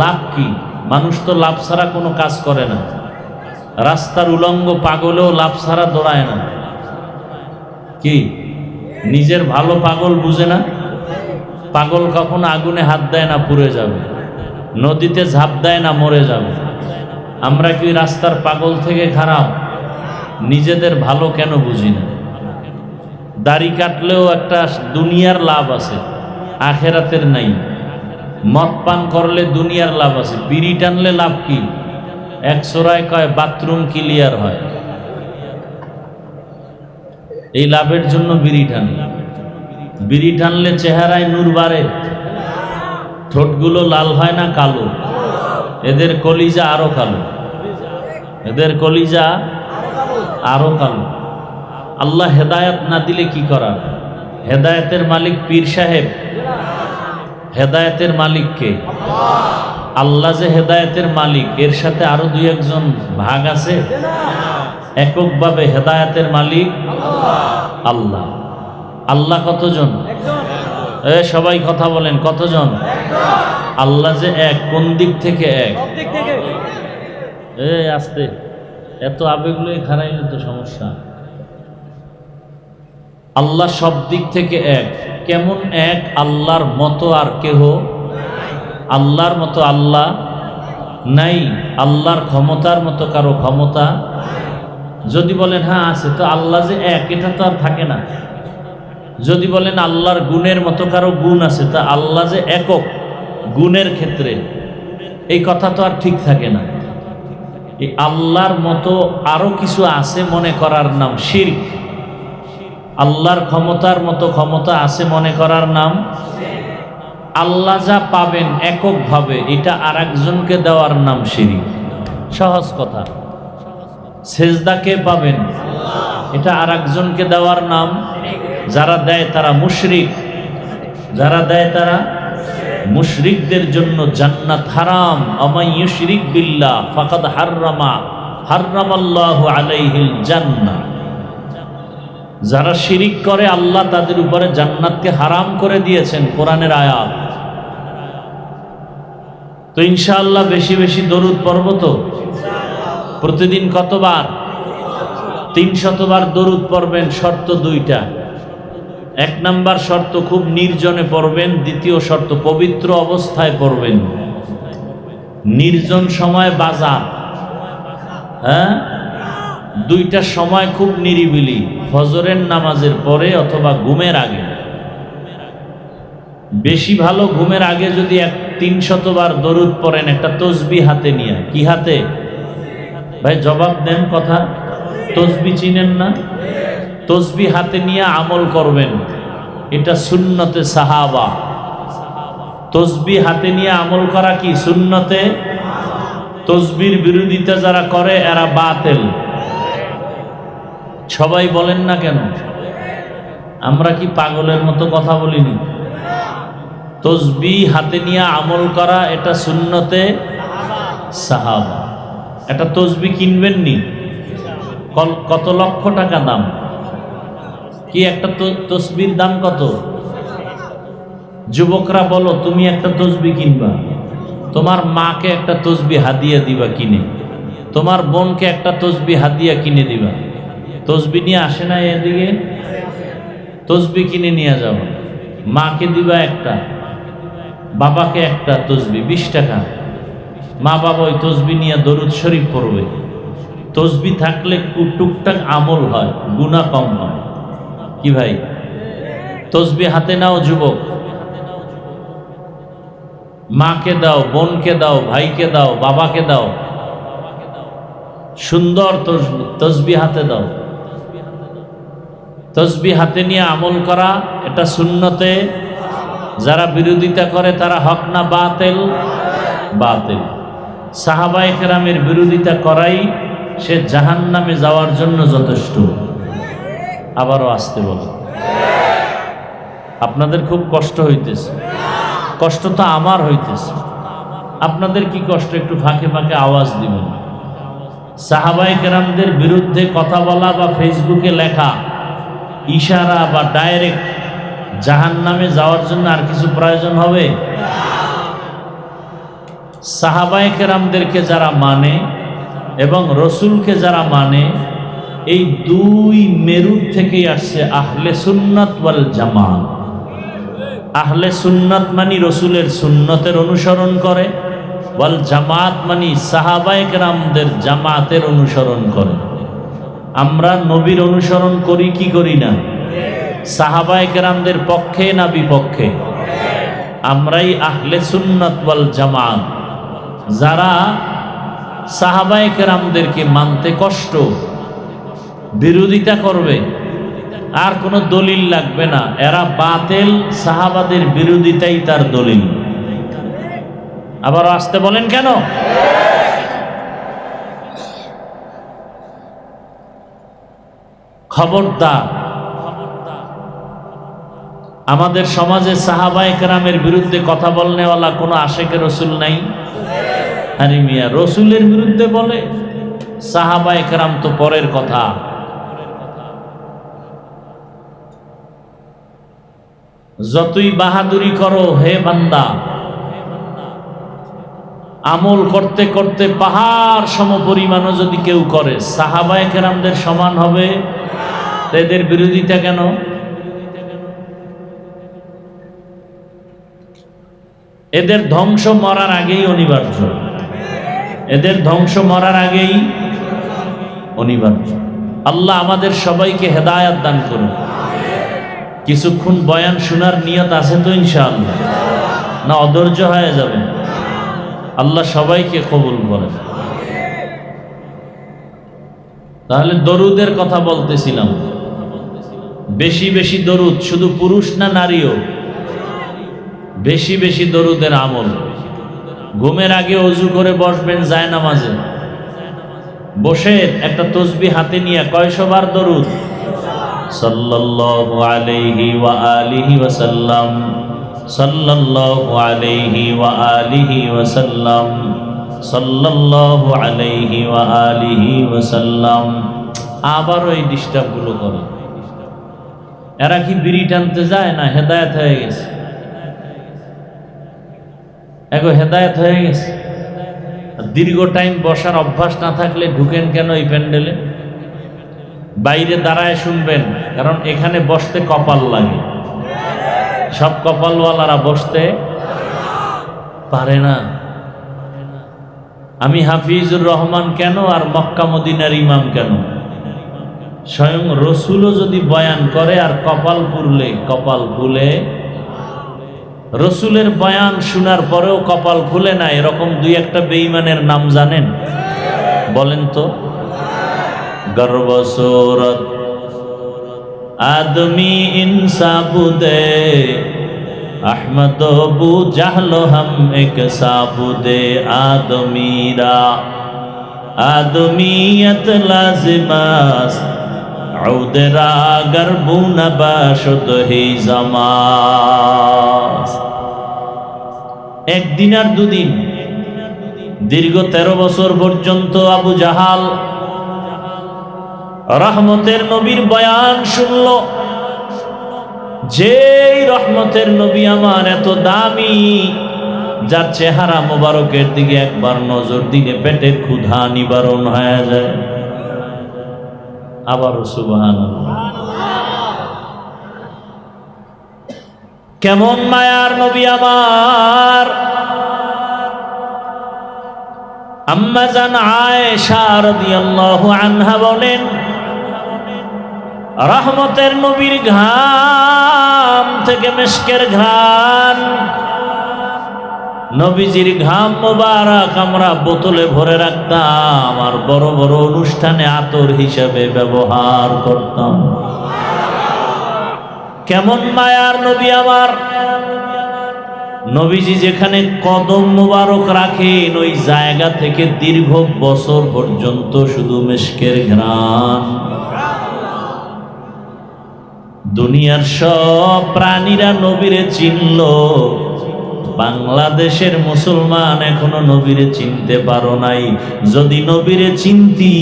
লাভ কি? মানুষ তো লাভ ছাড়া কোনো কাজ করে না। রাস্তার উলঙ্গ পাগলেও লাভ ছাড়া দৌড়ায় না। কি নিজের ভালো পাগল বুঝে না? পাগল কখনো আগুনে হাত দেয় না পুড়ে যাবে, নদীতে ঝাঁপ দেয় না মরে যাবে। আমরা কি রাস্তার পাগল থেকে খারাপ? নিজেদের ভালো কেন বুঝি না? দাড়ি কাটলেও একটা দুনিয়ার লাভ আছে, আখেরাতের নাই। মদ পান করলে দুনিয়ার লাভ আছে, বিড়ি টানলে লাভ কি? এক সোরায় কয় বাথরুম ক্লিয়ার হয়, এই লাভের জন্য বিড়ি টানে। বিড়ি টানলে চেহারায় নূর বাড়ে, ঠোঁটগুলো লাল হয় না কালো? এদের কলিজা আরো কালো, এদের কলিজা আরো কালো। আল্লাহ হেদায়েত না দিলে কি করার? হেদায়েতের মালিক পীর সাহেব? হেদায়েতের মালিক কে? আল্লাহ যে হেদায়েতের মালিক, এর সাথে আরো দুই একজন ভাগ আছে? এককভাবে হেদায়েতের মালিক আল্লাহ। আল্লাহ কতজন? সবাই কথা বলেন, কতজন? আল্লাহ যে এক, কোন দিক থেকে এক? আস্তে, এত আবেগ লয়ে খারাইলে তো সমস্যা। আল্লাহ সব দিক থেকে এক। কেমন এক? আল্লাহর মতো আর কেহ, আল্লাহর মতো আল্লাহ নাই, আল্লাহর ক্ষমতার মতো কারো ক্ষমতা। যদি বলেন হ্যাঁ আছে, তো আল্লাহ যে এক এটা তো আর থাকে না। যদি বলেন আল্লাহর গুণের মতো কারো গুণ আছে, তা আল্লাহ যে একক গুণের ক্ষেত্রে, এই কথা তো আর ঠিক থাকে না। এই আল্লাহর মতো আরো কিছু আছে মনে করার নাম শিরক। আল্লাহর ক্ষমতার মতো ক্ষমতা আছে মনে করার নাম। আল্লাহ যা পাবেন এককভাবে, এটা আর একজনকে দেওয়ার নাম শিরক। সহজ কথা। সেজদা কে পাবেন? এটা আর একজনকে দেওয়ার নাম। যারা দেয় তারা মুশরিক, যারা দেয় তারা মুশরিকদের জন্য জান্নাত হারাম। আমান ইউশরিক বিল্লাহ ফাকাদ হাররামাল্লাহু আলাইহিল জান্নাহ। যারা শিরিক করে আল্লাহ তাদের উপরে জান্নাতকে হারাম করে দিয়েছেন, কোরআনের আয়াত। তো ইনশাআল্লাহ বেশি বেশি দরুদ পড়ব তো। প্রতিদিন কতবার? 300 বার দরুদ পড়বেন। শর্ত দুইটা। এক নাম্বার শর্ত খুব নির্জনে পড়বেন, দ্বিতীয় শর্ত পবিত্র অবস্থায় পড়বেন। নির্জন সময় বাজার, হ্যাঁ, দুইটা সময় খুব নিরিবিলি, ফজরের নামাজের পরে অথবা ঘুমের আগে। বেশি ভালো ঘুমের আগে যদি 300 বার দরুদ পড়েন, একটা তসবিহ হাতে নিয়ে। কি হাতে? ভাই জবাব দেন কথা। তসবিহ চিনেন না? তসবিহ হাতে নিয়ে আমল করবেন, এটা সুন্নতে সাহাবা। তসবিহ হাতে নিয়ে আমল করা কি সুন্নতে? তসবির বিরোধিতা যারা করে এরা বাতিল। সবাই বলেন না কেন? আমরা কি পাগলের মতো কথা বলিনি? তসবিহ হাতে নিয়ে আমল করা এটা সুন্নতে সাহাবা। এটা তসবিহ কিনবেন নি? কত লক্ষ টাকা দাম। কি একটা তসবির দাম কত? যুবকরা বলো, তুমি একটা তসবিহ কিনবা, তোমার মাকে একটা তসবিহ হাদিয়া দিবা কিনে, তোমার বোনকে একটা তসবিহ হাদিয়া কিনে দিবা। তসবিহ নিয়ে আসে না এদিকে? তসবিহ কিনে নিয়ে যাও, মাকে দিবা একটা, বাবাকে একটা তসবিহ 20 টাকা। মা বাবা ওই তসবিহ নিয়ে দরুদ শরীফ পড়বে। তসবিহ থাকলে টুকটাক আমল হয়, গুনাহ কম হয়। কি ভাই? তসবিহ হাতে নাও যুবক, মাকে দাও, বোনকে দাও, ভাইকে দাও, বাবাকে দাও, সুন্দর তসবিহ হাতে দাও। তসবিহ হাতে নিয়ে আমল করা এটা সুন্নতে। যারা বিরোধিতা করে তারা হক না বাতিল? বাতিল। সাহাবায়ে কেরামের বিরোধিতা করাই সে জাহান্নামে যাওয়ার জন্য যথেষ্ট। আবারও আসতে বলো। আপনাদের খুব কষ্ট হইতেছে। কষ্ট তো আমার হইতেছে, আপনাদের কি কষ্ট? একটু ফাঁকে ফাঁকে আওয়াজ দিবেন। সাহাবায়ে কেরামদের বিরুদ্ধে কথা বলা বা ফেসবুকে লেখা ইশারা বা ডাইরেক্ট জাহান্নামে যাওয়ার জন্য আর কিছু প্রয়োজন হবে? সাহাবায়ে কেরামদেরকে যারা মানে এবং রসুলকে যারা মানে, এই দুই মেরুর থেকেই আসছে আহলে সুন্নাত ওয়াল জামাত। আহলে সুন্নাত মানি রসুলের সুন্নতের অনুসরণ করে, ওয়াল জামাত মানি সাহাবায়ে কেরামদের জামাতের অনুসরণ করে। আমরা নবীর অনুসরণ করি কি করি না? সাহাবায়ে কেরামদের পক্ষে না বিপক্ষে? আমরাই আহলে সুন্নাত ওয়াল জামাত। যারা সাহাবায়ে কেরামদেরকে মানতে কষ্ট, বিরোধিতা করবে, আর কোনো দলিল লাগবে না, এরা বাতিল, সাহাবাদের বিরোধিতাই তার দলিল। আবার আসতে বলেন কেন? খবরদার, আমাদের সমাজে সাহাবায়ে কেরামের বিরুদ্ধে কথা বলনেওয়ালা কোনো আশেকে রসুল নাই? আরে মিয়া, রসুলের বিরুদ্ধে বলে, সাহাবায়ে কেরাম তো পরের কথা। যতই বাহাদুরি করো হে বান্দা, আমল করতে করতে পাহাড় সমপরিমাণও যদি কেউ করে, সাহাবায়ে কেরামদের সমান হবে? এদের বিরোধিতা কেন? এদের ধ্বংস মরার আগেই অনিবার্য। এদের ধ্বংস মরার আগেই অনিবার্য। আল্লাহ আমাদের সবাইকে হেদায়াত দান করুন। কিছুক্ষণ বয়ান শোনার নিয়ত আছে তো ইনশাআল্লাহ? না অধৈর্য হয়ে যাবে? আল্লাহ সবাইকে কবুল করেন। তাহলে দরুদের কথা বলতেছিলাম। বেশি বেশি দরুদ, শুধু পুরুষ না নারীও? বেশি বেশি দরুদের আমল। ঘুমের আগে অজু করে বসবেন জায়নামাজে, বসে একটা তসবিহ হাতে নিয়ে কয়শবার দরুদ? সাল্লাল্লাহু আলাইহি ওয়া আলিহি ওয়া সাল্লাম, সাল্লাল্লাহু আলাইহি ওয়া আলিহি ওয়া সাল্লাম, সাল্লাল্লাহু আলাইহি ওয়া আলিহি ওয়া সাল্লাম। আবার ওই ডিস্টার্বগুলো করে। এরা কি বিড়ি টানতে যায় না হেদায়েত হয়ে গেছে? এগো হেদায়েত হয়ে গেছে। দীর্ঘ টাইম বসার অভ্যাস না থাকলে ঢুকেন কেন এই প্যান্ডেলে? বাইরে দাঁড়ায় শুনবেন, কারণ এখানে বসতে কপাল লাগে। সব কপালওয়ালারা বসতে পারে না। আমি হাফিজুর রহমান কেন আর মক্কা মদিনার ইমাম কেন? স্বয়ং রসুলও যদি বয়ান করে আর কপাল খুলে, রসুলের বয়ান শোনার পরেও কপাল খুলে না, এরকম দুই একটা বেঈমানের নাম জানেন? বলেন তো। গর্বসূরত আদমি ইনসাবুদে, আহমদ বু জাহলো হাম এক সাবুদে। আদমিরা আদমিয়ত লাজিমাস, উদরা গরবু নবাশত হি জামাস। একদিন আর দুদিন, দীর্ঘ 13 বছর পর্যন্ত আবু জাহাল রহমতের নবীর বয়ান শুনল। যেই রহমতের নবী আমার এত দামি, যার চেহারা মোবারকের দিকে একবার নজর দিলে পেটের ক্ষুধা নিবারণ হয়ে যায়। আবার সুবহানাল্লাহ। কেমন মায়ার নবী আমার! আম্মা জান আয়েশা রাদিয়াল্লাহু আনহা বলেন, রহমতের নবীর ঘাম থেকে মিশকের ঘ্রাণ, নবীজির ঘাম মোবারক আমরা বোতলে ভরে রাখতাম আর বড় বড় অনুষ্ঠানে আতর হিসেবে ব্যবহার করতাম। কেমন মায়ার নবী আমার! নবীজি যেখানে কদম মোবারক রাখেন, ওই জায়গা থেকে দীর্ঘ বছর পর্যন্ত শুধু মিশকের ঘ্রাণ। দুনিয়ার সব প্রাণীরা নবীরে চিনল, বাংলাদেশের মুসলমান এখনো নবীরে চিনতে পারো নাই। যদি নবীরে চিনতি,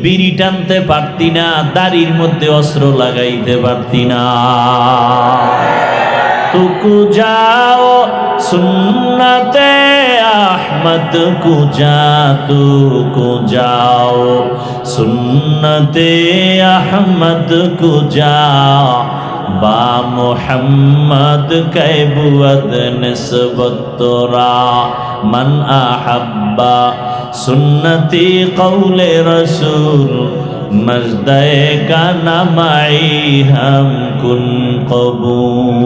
বিড়ি টানতে পারতি না, দাড়ির মধ্যে অস্ত্র লাগাইতে পারতি না। তুকু যাও সুন্নতে আহমদ কুজা, তুকু যাও সুন্নতে আহমদ কুজা, বা মুহাম্মদ কৈবুদ নিসবত তোরা, মান আহাব্বা সুন্নতি কৌলে রসুল, মজদে কা নামাই হাম কুন কবুল।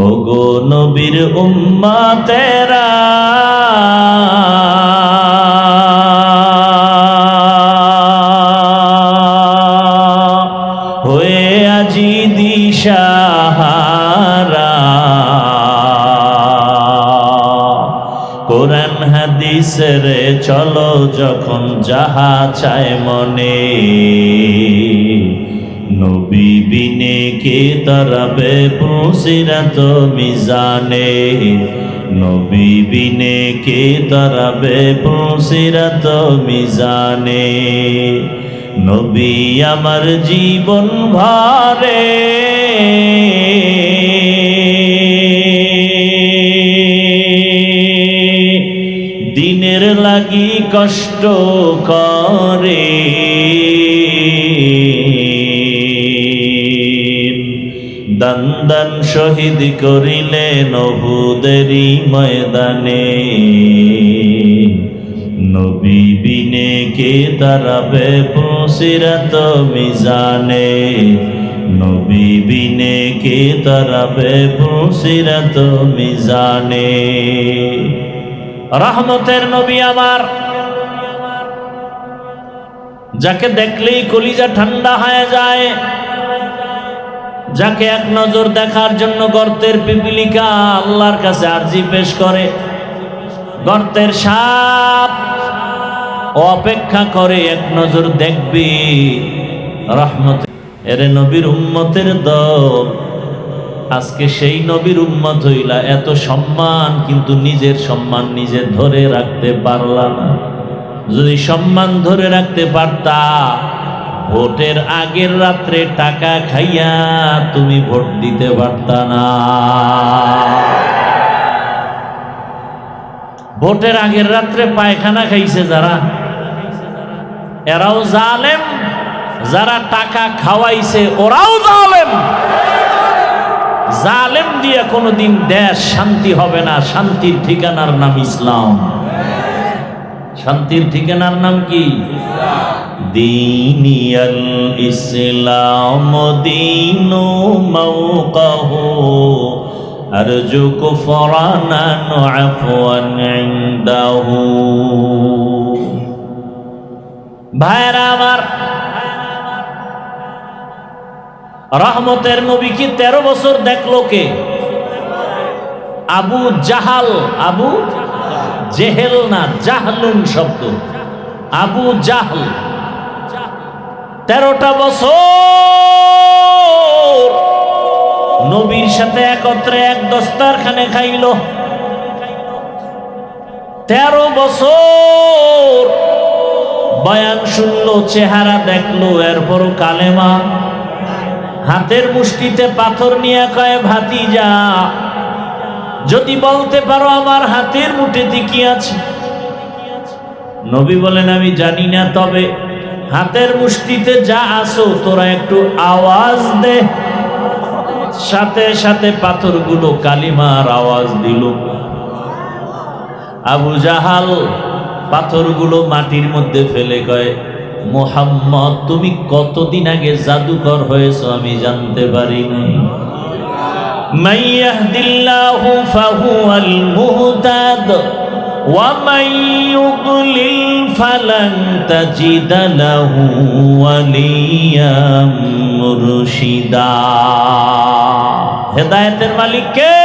ওগো নবীর উম্মতেরা, হয়ে আজি দিশাহারা, কোরআন হাদিসের চলো যখন যাহা চায় মনে, নবী বিনে কে তরবে পুসিরত মিজানে, নবী বিনে কে তরবে পুসিরত মিজানে। নবী আমার জীবন ভরে দিনের লাগি কষ্ট করে, দান দান শহীদ করিলেন উহুদেরই ময়দানে, নবী বিনে কে দাঁড়াবে পুসিরত মিজানে, নবী বিনে কে দাঁড়াবে পুসিরত মিজানে। রহমতের নবী আমার, যাকে দেখলেই কলিজা ঠান্ডা হয়ে যায়, যাকে এক নজর দেখার জন্য গর্তের পিপিলিকা আল্লাহর কাছে আরজি পেশ করে, গর্তের সাপ অপেক্ষা করে এক নজর দেখবি রহমত। এরে নবীর উম্মতের দল, আজকে সেই নবীর উম্মত হইলা, এত সম্মান কিন্তু নিজের সম্মান নিজে ধরে রাখতে পারলা না। যদি সম্মান ধরে রাখতে পারতা, ভোটের আগের রাত্রে টাকা খাইয়া তুমি ভোট দিতে পারতা না। ভোটের আগের রাত্রে পায়খানা খাইছে যারা, এরাও জালেম, যারা টাকা খাওয়াইছে ওরাও জালেম। জালেম দিয়ে কোনোদিন দেশ শান্তি হবে না। শান্তির ঠিকানার নাম ইসলাম। শান্তির ঠিকানার নাম কি? দীনিয়াল ইসলাম দীনু মাওকাহু, আরজু কুফরানান আফওয়ান ইনদাহু। ভাইরা আমার, রহমতের নবী কি 13 বছর দেখলো কে? আবু জাহাল, আবু জেহেল না, জাহলুন শব্দ, আবু জাহল 13টা বছর নবীর সাথে একত্রে এক দস্তারখানে খাইল। 13 বছর বয়ান শুনলো, চেহারা দেখলো, এরপরও কালেমা। হাতের মুষ্টিতে পাথর নিয়ে কয়, ভাতিজা যদি বলতে পারো আমার হাতের মুঠিতে কি আছে। নবী বলেন, আমি জানি না, তবে হাতের মুষ্টিতে যা আছো তোরা একটু আওয়াজ দে। সাথে সাথে পাথরগুলো কালিমার আওয়াজ দিল। আবু জাহাল পাথরগুলো মাটির মধ্যে ফেলে কয়, মুহাম্মদ তুমি কতদিন আগে জাদুকর হয়েছো আমি জানতে পারি নাই। মান ইয়াহদিল্লাহু ফাহুয়াল মুহতাদ ওয়া মান ইউদ্লিল ফালান তাজিদা লাহু ওয়ালিয়াম মুরশিদা। হেদায়েতের মালিক কে?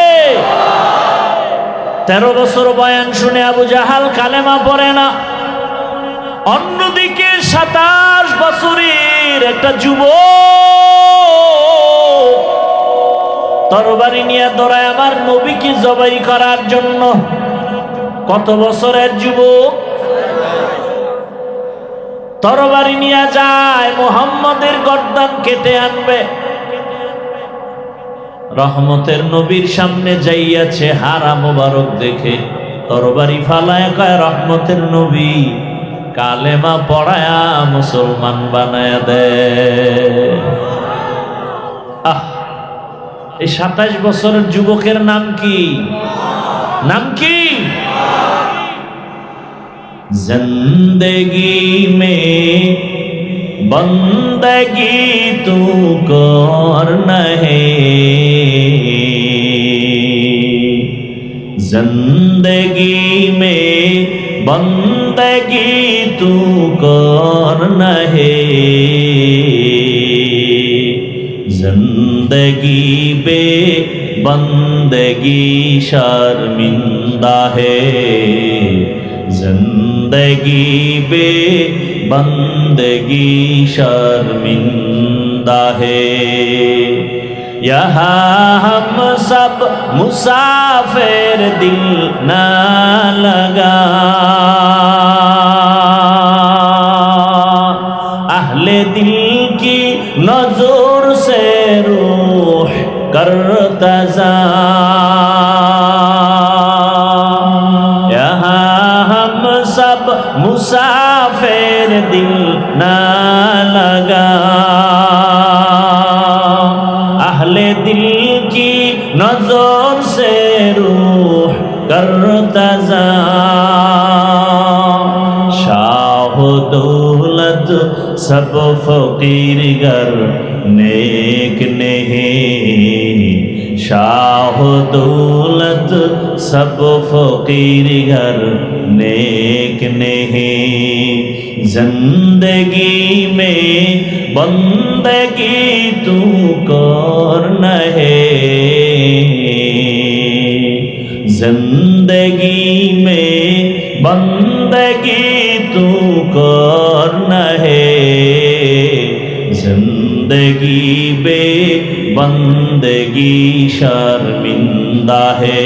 13 বছর বয়ান শুনে আবু জাহাল কালেমা পড়ে না। অন্যদিকে 27 বছরের একটা যুবক তরবারি নিয়ে দৌড়ায় আমার নবীকে জবাই করার জন্য। কত বছরের যুবক তরবারি নিয়ে যায় মুহাম্মদের গর্দান কেটে আনবে। রহমতের নবীর সামনে যাইয়াছে হারা মোবারক দেখে তরবারি ফালায় কয়, রহমতের নবী কালেমা পড়ায়া মুসলমান বানায়া দে। এই 27 বছরের যুবকের নাম কি? নাম কি? জিন্দেগি মে বন্দগি তু করনা হে, जिंदगी में बंदगी तू करना है, जिंदगी बे बंदगी शर्मिंदा है, जिंदगी बे बंदगी शर्मिंदा है। यहाँ हम सब मुसाफिर दिल न लगा, अहले दिल की नजर से रूह करता जा। यहाँ हम सब मुसाफिर दिल न लगा, अहले दिल की नजर से रूह करता जा। शाह दौलत सब फकीर गर नेक नहीं, शाह दौलत सब फकीर घर नेक नहीं, जिंदगी में बंदगी तू करना है, जिंदगी में बंदगी तू करना है, जिंदगी बे बंदगी शर्मिंदा है,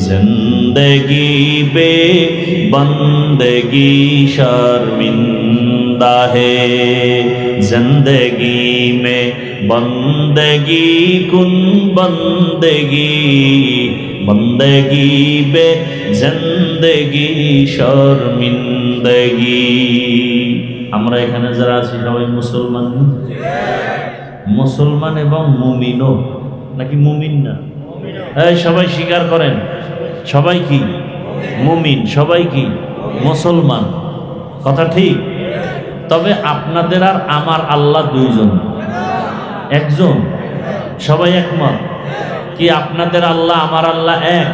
जिंदगी बे बंदगी शर्मिंदा है, जिंदगी में बंदगी कुन बंदगी, बंदगी बे जिंदगी शर्मिंदगी। আমরা এখানে যারা আছি সবাই মুসলমান, মুসলমান এবং মুমিনও নাকি মুমিন না? এই সবাই স্বীকার করেন, সবাই কি মুমিন, সবাই কি মুসলমান, কথা ঠিক? তবে আপনাদের আর আমার আল্লাহ দুইজন, একজন, সবাই একমত কি? আপনাদের আল্লাহ আমার আল্লাহ এক?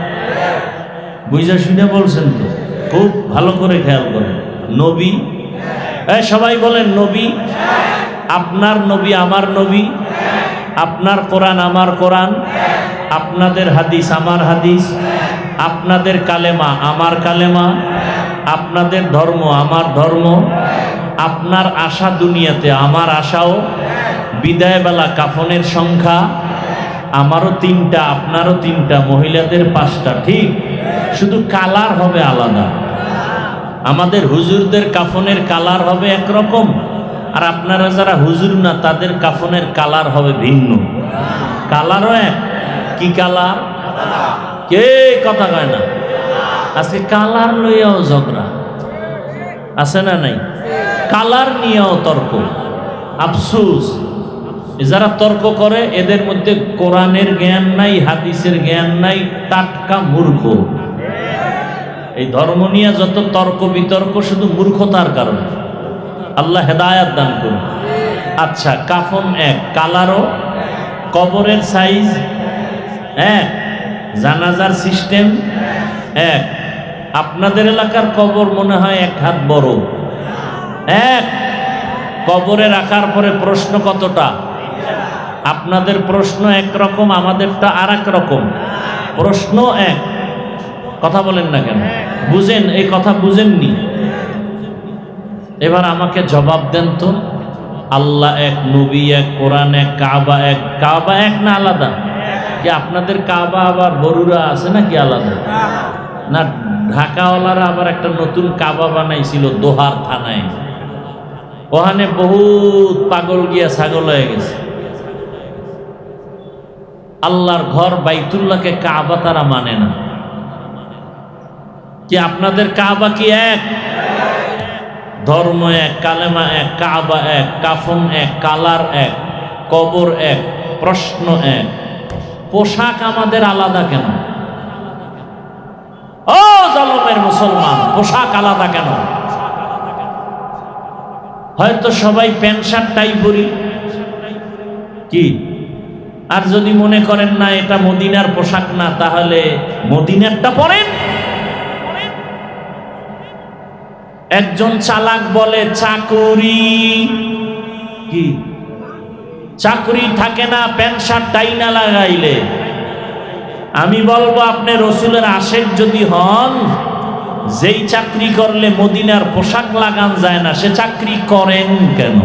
বুঝা শুনে বলছেন তো? খুব ভালো করে খেয়াল করেন। নবী, সবাই বলেন নবী। আপনার নবী আমার নবী, আপনার কোরআন আমার কোরআন, আপনাদের হাদিস আমার হাদিস, আপনাদের কালেমা আমার কালেমা, আপনাদের ধর্ম আমার ধর্ম, আপনার আশা দুনিয়াতে আমার আশাও, বিদায়বেলা কাফনের সংখ্যা আমারও 3টা আপনারও 3টা, মহিলাদের 5টা, ঠিক? শুধু কালার হবে আলাদা। আমাদের হুজুরদের কাফনের কালার হবে একরকম, আর আপনারা যারা হুজুর না তাদের কাফনের কালার হবে ভিন্ন। কালারও এক, কি কালার? কে কথা কয় না? আজকে কালার লইয়াও ঝগড়া আছে না নাই? কালার নিয়েও তর্ক। আফসোস, যারা তর্ক করে এদের মধ্যে কোরআনের জ্ঞান নাই, হাদিসের জ্ঞান নাই, টাটকা মূর্খ। এই ধর্ম নিয়ে যত তর্ক বিতর্ক শুধু মূর্খতার কারণে। আল্লাহ হেদায়াত দান করুন। আচ্ছা, কাফন এক, কালারও, কবরের সাইজ এক, জানাজার সিস্টেম এক। আপনাদের এলাকার কবর মনে হয় 1 হাত বড়, এক। কবরে রাখার পরে প্রশ্ন কতটা? আপনাদের প্রশ্ন একরকম, আমাদেরটা আর এক রকম। প্রশ্ন এক, কথা বলেন না কেন? বুঝেন, এই কথা বুঝেননি? এবার আমাকে জবাব দেন তো, আল্লাহ এক, নবী এক, কোরআন এক, কাবা এক। কাবা এক না আলাদা? কি আপনাদের কাবা আবার বড়ুরা আছে নাকি আলাদা? না, ঢাকাওয়ালারা আবার একটা নতুন কাবা বানাইছিল দোহার থানায়। ওখানে বহুত পাগল গিয়া ছাগল হয়ে গেছে। আল্লাহর ঘর বাইতুল্লাহকে কাবা তারা মানে না। কি আপনাদের কাবা কি এক? ধর্ম এক, কালেমা এক, কাবা এক, কাফন এক, কালার এক, কবর এক, প্রশ্ন এক। পোশাক আমাদের আলাদা কেন? ও জালেমের মুসলমান, পোশাক আলাদা কেন? হয়তো সবাই প্যান্ট শার্ট টাই পরি, কি? আর যদি মনে করেন না এটা মদিনার পোশাক না, তাহলে মদিনারটা পরেন। একজন চালাক বলে চাকুরি, কি চাকুরি থাকে না প্যান্ট শার্ট টাই না লাগাইলে। আমি বলবো আপনি রসুলের আশেক যদি হন, যেই চাকরি করলে মদিনার পোশাক লাগান যায় না, সে চাকরি করেন কেন?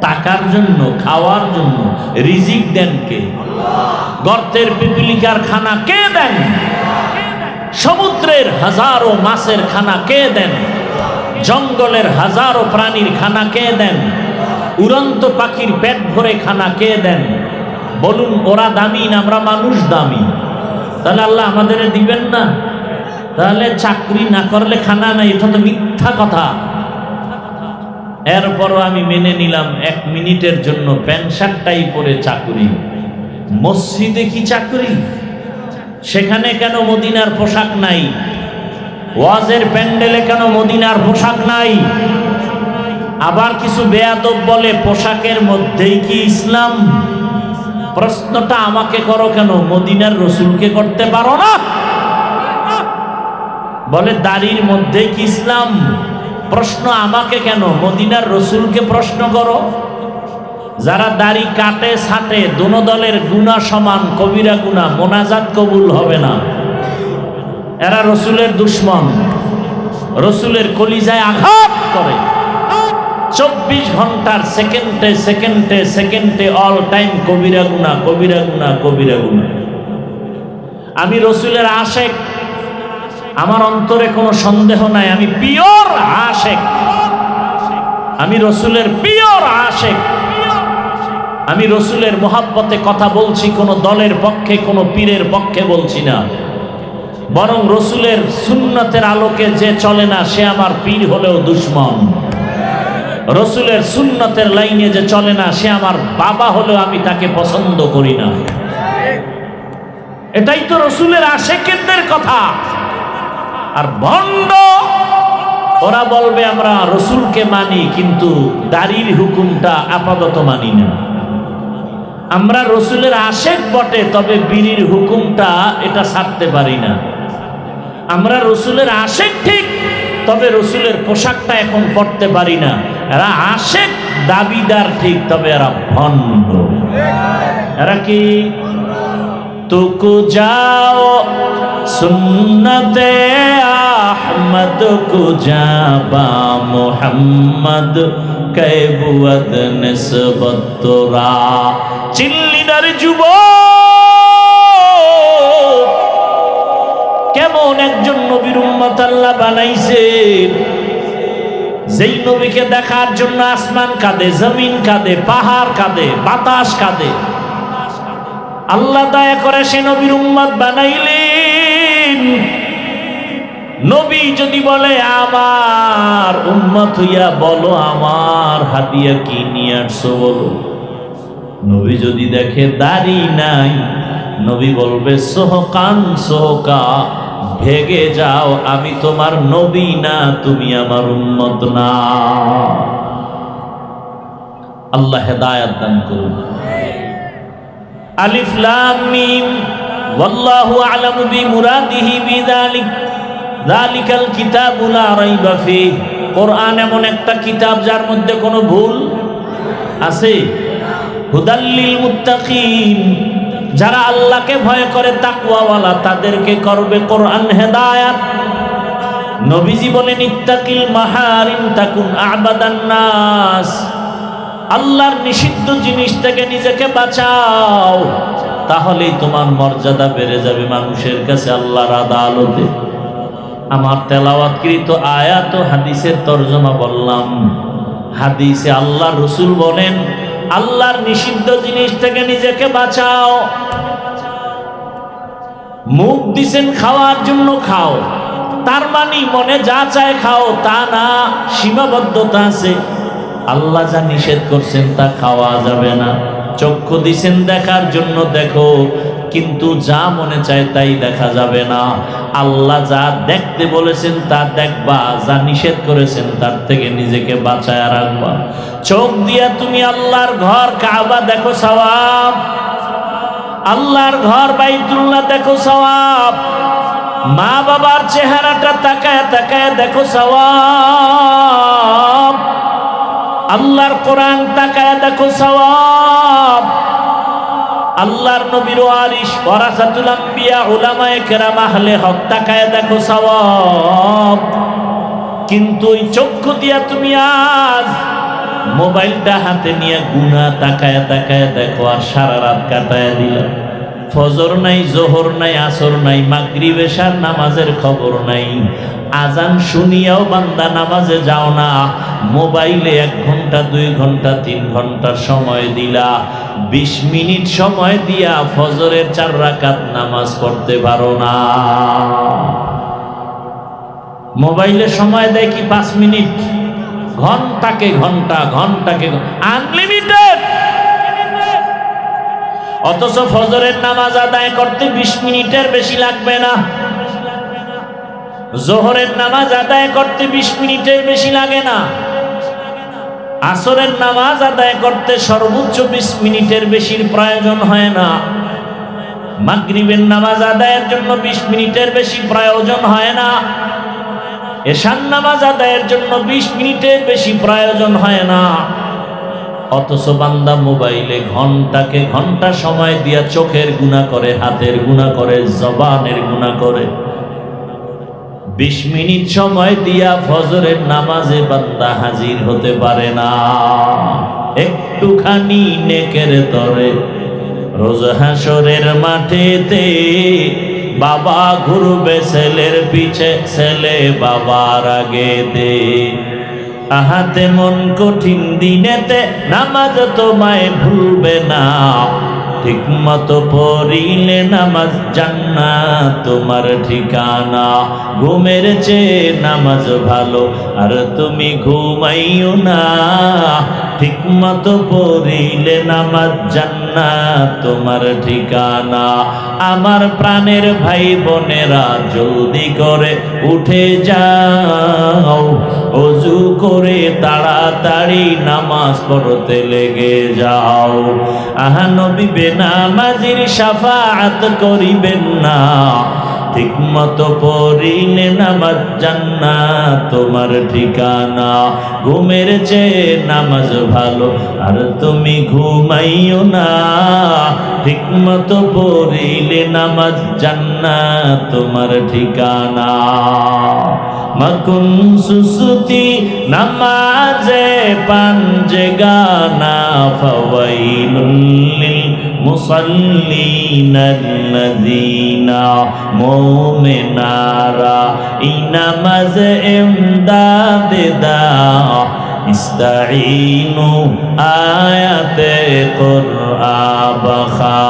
টাকার জন্য, খাওয়ার জন্য। রিজিক দেন কে? গর্তের পিপিলিকার খানা কে দেন? সমুদ্রের হাজারো মাছের খানা কে দেন? জঙ্গলের হাজারো প্রাণীর খানা কে দেন? উড়ন্ত পাখির পেট ভরে খানা কে দেন? বলুন, ওরা দামি না আমরা মানুষ দামি? তাহলে আল্লাহ আমাদের দিবেন না? তাহলে চাকরি না করলে খানা নাই, এটা তো মিথ্যা কথা। এরপরও আমি মেনে নিলাম 1 মিনিটের জন্য প্যান্ট শার্টটাই পরে চাকরি। মসজিদে কি চাকরি? সেখানে কেন মদিনার পোশাক নাই? ওয়াজের প্যান্ডেলে কেন মদিনার পোশাক নাই? আবার কিছু বেয়াদব বলে পোশাকের মধ্যেই কি ইসলাম? প্রশ্নটা আমাকে করো কেন, মদিনার রসুলকে করতে পারো না? বলে দাড়ির মধ্যে কি ইসলাম? প্রশ্ন আমাকে কেন, মদিনার রসুলকে প্রশ্ন করো। যারা দাড়ি কাটে ছাটে, দোনো দলের গুনাহ সমান, কবিরা গুনাহ, মোনাজাত কবুল হবে না। এরা রসুলের দুশ্মন, রসুলের কলিজায় আঘাত করে। 24 ঘন্টার সেকেন্ডে সেকেন্ডে সেকেন্ডে অল টাইম কবিরা গুনাহ, কবিরা গুনাহ, কবিরা গুনাহ। আমি রসুলের আশেক, আমার অন্তরে কোনো সন্দেহ নাই, আমি পিওর আশেক, আমি রসুলের পিওর আশেক। আমি রসুলের মোহাব্বতে কথা বলছি, কোনো দলের পক্ষে, কোনো পীরের পক্ষে বলছি না। বরং রসুলের সুন্নতের আলোকে যে চলে না, সে আমার পীর হলেও দুশ্মন। রসুলের সুন্নতের লাইনে যে চলে না, সে আমার বাবা হলেও আমি তাকে পছন্দ করি না। এটাই তো রসুলের আশেকেরদের কথা। আর ভণ্ড ওরা বলবে আমরা রসুলকে মানি, কিন্তু দাড়ির হুকুমটা আপাতত মানি না। আমরা রসুলের আশেক বটে, তবে বিড়ির হুকুমটা এটা ছাড়তে পারি না। আমরা রসুলের আশেক ঠিক, তবে রসুলের পোশাকটা এখন পরতে পারি না। এরা আশেক দাবিদার ঠিক, তবে এরা ভণ্ড। এরা কি? তুকু যাও সুন্নতে আহমদ কুজাবা মোহাম্মদ কৈবুয়ত নিসবত তোরা। চিল্লিদার যুব, কেমন একজন নবীর উম্মত আল্লাহ বানাইছে, যেই নবীকে দেখার জন্য আসমান কাঁদে, জমিন কাঁদে, পাহাড় কাঁদে, বাতাস কাঁদে। আল্লাহ দয়া করে সে নবীর উম্মত বানাইলেন। নবী যদি বলে আমার উম্মত হইয়া, বলো আমার হাদিয়া কি নিয়ে আসছো বলো। নবী যদি দেখে দাড়ি নাই, নবী বলবে সোহকান সোহকা, ভেগে যাও, আমি তোমার নবী না, তুমি আমার উম্মত না। আল্লাহ হেদায়েত দান করুন। আলিফ লাম মিম ওয়াল্লাহু আ'লামু বিমুরাদিহি বিযালিক যালিকাল কিতাবু লা রাইবা ফীহ। কোরআন এমন একটা কিতাব যার মধ্যে কোনো ভুল আছে। হুদাল লিল মুত্তাকিন, যারা আল্লাহকে ভয় করে, তাকওয়াওয়ালা, তাদেরকে করবে কোরআন হেদায়েত। নবীজি বলেন ইত্তাকিল মাহারিম তাকুন আ'বাদান নাস। আল্লাহর নিষিদ্ধ জিনিস থেকে নিজেকে বাঁচাও, তাহলেই তোমার মর্যাদা বেড়ে যাবে মানুষের কাছে, আল্লাহর আদালতে। আমার তেলাওয়াতকৃত আয়াত ও হাদিসের তরজমা বললাম। হাদিসে আল্লাহ রসুল বলেন, আল্লাহর নিষিদ্ধ জিনিস থেকে নিজেকে বাঁচাও। মুখ দিছেন খাওয়ার জন্য খাও, তার মানে মনে যা চায় খাও তা না, সীমাবদ্ধতা আছে। আল্লাহ যা নিষেধ করছেন তা খাওয়া যাবে না। চক্ষু দিছেন দেখার জন্য দেখো, কিন্তু যা মনে চায় তাই দেখা যাবে না। আল্লাহ যা দেখতে বলেছেন তা দেখবা, যা নিষেধ করেছেন তার থেকে নিজেকে বাঁচায় রাখবা। চোখ দিয়া তুমি আল্লাহর ঘর কাবা দেখো সওয়াব, আল্লাহর ঘর বাইতুল্লাহ দেখো সওয়াব, মা বাবার চেহারাটা তাকায় তাকায় দেখো সওয়াব, আল্লাহর কোরআন তাকায় দেখো সওয়াব, আল্লাহর নবীর ওয়ারিস ওয়ারাসাতুল আম্বিয়া উলামায়ে কেরাম আহলে হক তাকায় দেখো সওয়াব। কিন্তু ওই চক্ষু দিয়া তুমি আজ মোবাইলটা হাতে নিয়ে গুনাহ তাকায় তাকায় দেখো, আর সারা রাত কাটায় দিলা। ফজর নাই, জোহর নাই, আসর নাই, মাগরিব এশার নামাজের খবর নাই। আজান শুনিয়াও বান্দা নামাজে যাও না, মোবাইলে 1 ঘন্টা 2 ঘন্টা 3 ঘন্টা সময় দিলা। 20 মিনিট সময় দিয়া ফজরের 4 রাকাত নামাজ পড়তে পারো না। মোবাইলে সময় দেয় কি 5 মিনিট, ঘন্টাকে ঘন্টা, ঘন্টাকে আনলিমিটেড। অথচ ফজরের নামাজ আদায় করতে 20 মিনিটের বেশি লাগবে না, জোহরের নামাজ আদায় করতে 20 মিনিটের বেশি লাগে না, আসরের নামাজ আদায় করতে সর্বোচ্চ 20 মিনিটের বেশির প্রয়োজন হয় না, মাগরিবের নামাজ আদায়ের জন্য 20 মিনিটের বেশি প্রয়োজন হয় না, এশার নামাজ আদায়ের জন্য 20 মিনিটের বেশি প্রয়োজন হয় না। অথচ বান্দা মোবাইলে ঘন্টাকে ঘন্টা সময় দিয়া চোখের গুনাহ করে, হাতের গুনাহ করে, জবানের গুনাহ করে। 20 মিনিট সময় দিয়া ফজরের নামাজে বান্দা হাজির হতে পারে না। একটুখানি নেকের তরে রোজ হাসরের মাঠেতে বাবা ঘুরবে ছেলের পিছে, ছেলে বাবার আগেতে। আহাতে মন কঠিন দিনেতে নামাজ তোমায় ভুলবে না, ঠিক মতো পড়িলে নামাজ জান্নাত তোমার ঠিকানা। ঘুমের চেয়ে নামাজ ভালো আর তুমি ঘুমাইও না, ঠিক মতো পড়িলে নামাজ জান্নাত তোমার ঠিকানা। আমার প্রাণের ভাই বোনেরা জলদি করে উঠে যাও, ওযু করে তাড়াতাড়ি নামাজ পড়তে লেগে যাও। আহা নবী বেনামাজির শাফাআত করিবেন না, ঠিক মতো পড়িলে নামাজ জান্নাত তোমার ঠিকানা। ঘুমের চেয়ে নামাজ ভালো আর তুমি ঘুমাইও না, ঠিক মতো পড়িলে নামাজ জান্নাত তোমার ঠিকানা। মাকুন সুসুতি নামাজে পাঞ্জে গানা, ফাওয়াইলুল লিল মুসাল্লিনাল্লাযীনা মুমিনারা এই নামাজ ইমদাদ দাও। ইস্তাঈনু আয়াতে কুরআন বখা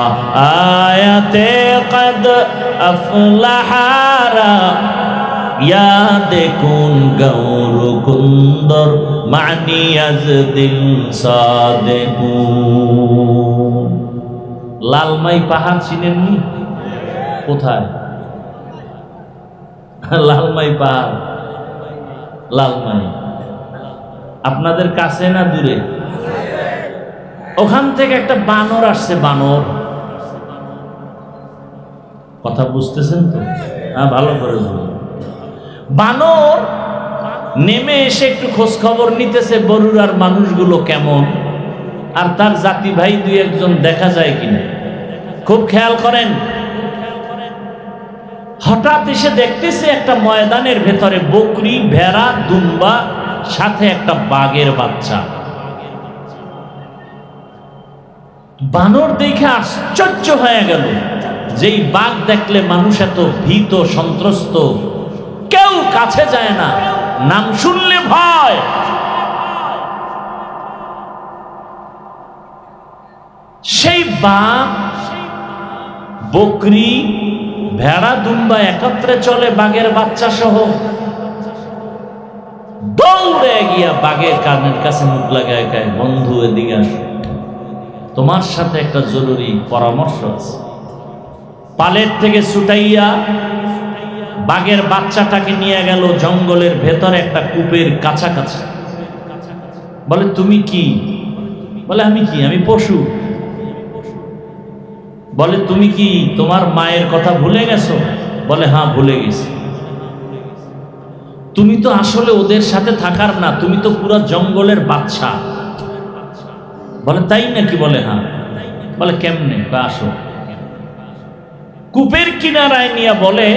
আয়াতে কদ আফলাহারা, ইয়াদে কুন গৌর কুন্দর মানি আজ দিল সাদেকুন। লালমাই পাহাড় চিনেননি? কোথায় লালমাই পাহাড়? লালমাই আপনাদের কাছে না দূরে? ওখান থেকে একটা বানর আসছে। বানর, কথা বুঝতেছেন তো? হ্যাঁ, ভালো করে বলুন। বানর নেমে এসে একটু খোঁজ খবর নিতেছে বরুড়ার মানুষগুলো কেমন, আর তার জাতি ভাই 2-1 দেখা যায় কিনা। খুব খেয়াল করেন। হঠাৎ এসে দেখতেছে একটা ময়দানের ভেতরে বকরি, ভেড়া, দুম্বা, সাথে একটা বাঘের বাচ্চা। বানর দেখে আশ্চর্য হয়ে গেল, যেই বাঘ দেখলে মানুষ এত ভীত সন্ত্রস্ত, কেউ কাছে যায় না, নাম শুনলে ভয়। সেই বাঘ, বকরি, ভেড়া, দুম্বা একত্রে চলে বাঘের বাচ্চা সহ, দৌড়ে গিয়া বাঘের কানের কাছে মুখ লাগায় গায়, বন্ধু এদিকে আসো, তোমার সাথে একটা জরুরি পরামর্শ আছে। পালের থেকে ছুটাইয়া বাঘের বাচ্চাটাকে নিয়ে গেল জঙ্গলের ভেতরে একটা কূপের কাছাকাছি। বলে তুমি কি? বলে আমি কি, আমি পশু। বলে তুমি কি তোমার মায়ের কথা ভুলে গেছো? বলে হ্যাঁ ভুলে গেছি। তুমি তো আসলে ওদের সাথে থাকার না, তুমি তো পুরো জঙ্গলের বাচ্চা। বলে তাই নাকি? বলে হ্যাঁ। বলে কেমনে? আসো। কূপের কিনারায় নিয়ে বলে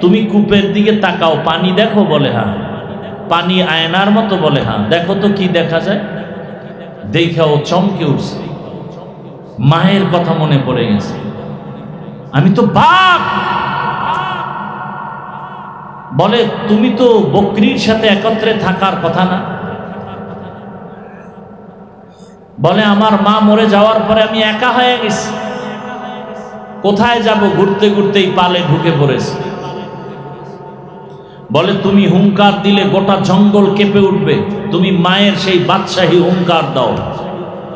তুমি কূপের দিকে তাকাও, পানি দেখো? বলে হ্যাঁ। পানি আয়নার মতো? বলে হ্যাঁ। দেখো তো কি দেখা যায়? দেখা ও চমকে উঠছে, মায়ের কথা মনে পড়ে গেছে, আমি তো বাঘ। বলে তুমি তো বকরির সাথে একত্রে থাকার কথা না? বলে আমার মা মরে যাওয়ার পরে আমি একা হয়ে গেছি, কোথায় যাব? ঘুরতে ঘুরতেই পালে ঢুকে পড়েছি। বলে তুমি হুঙ্কার দিলে গোটা জঙ্গল কেঁপে উঠবে, তুমি মায়ের সেই বাদশাহী হুঙ্কার দাও,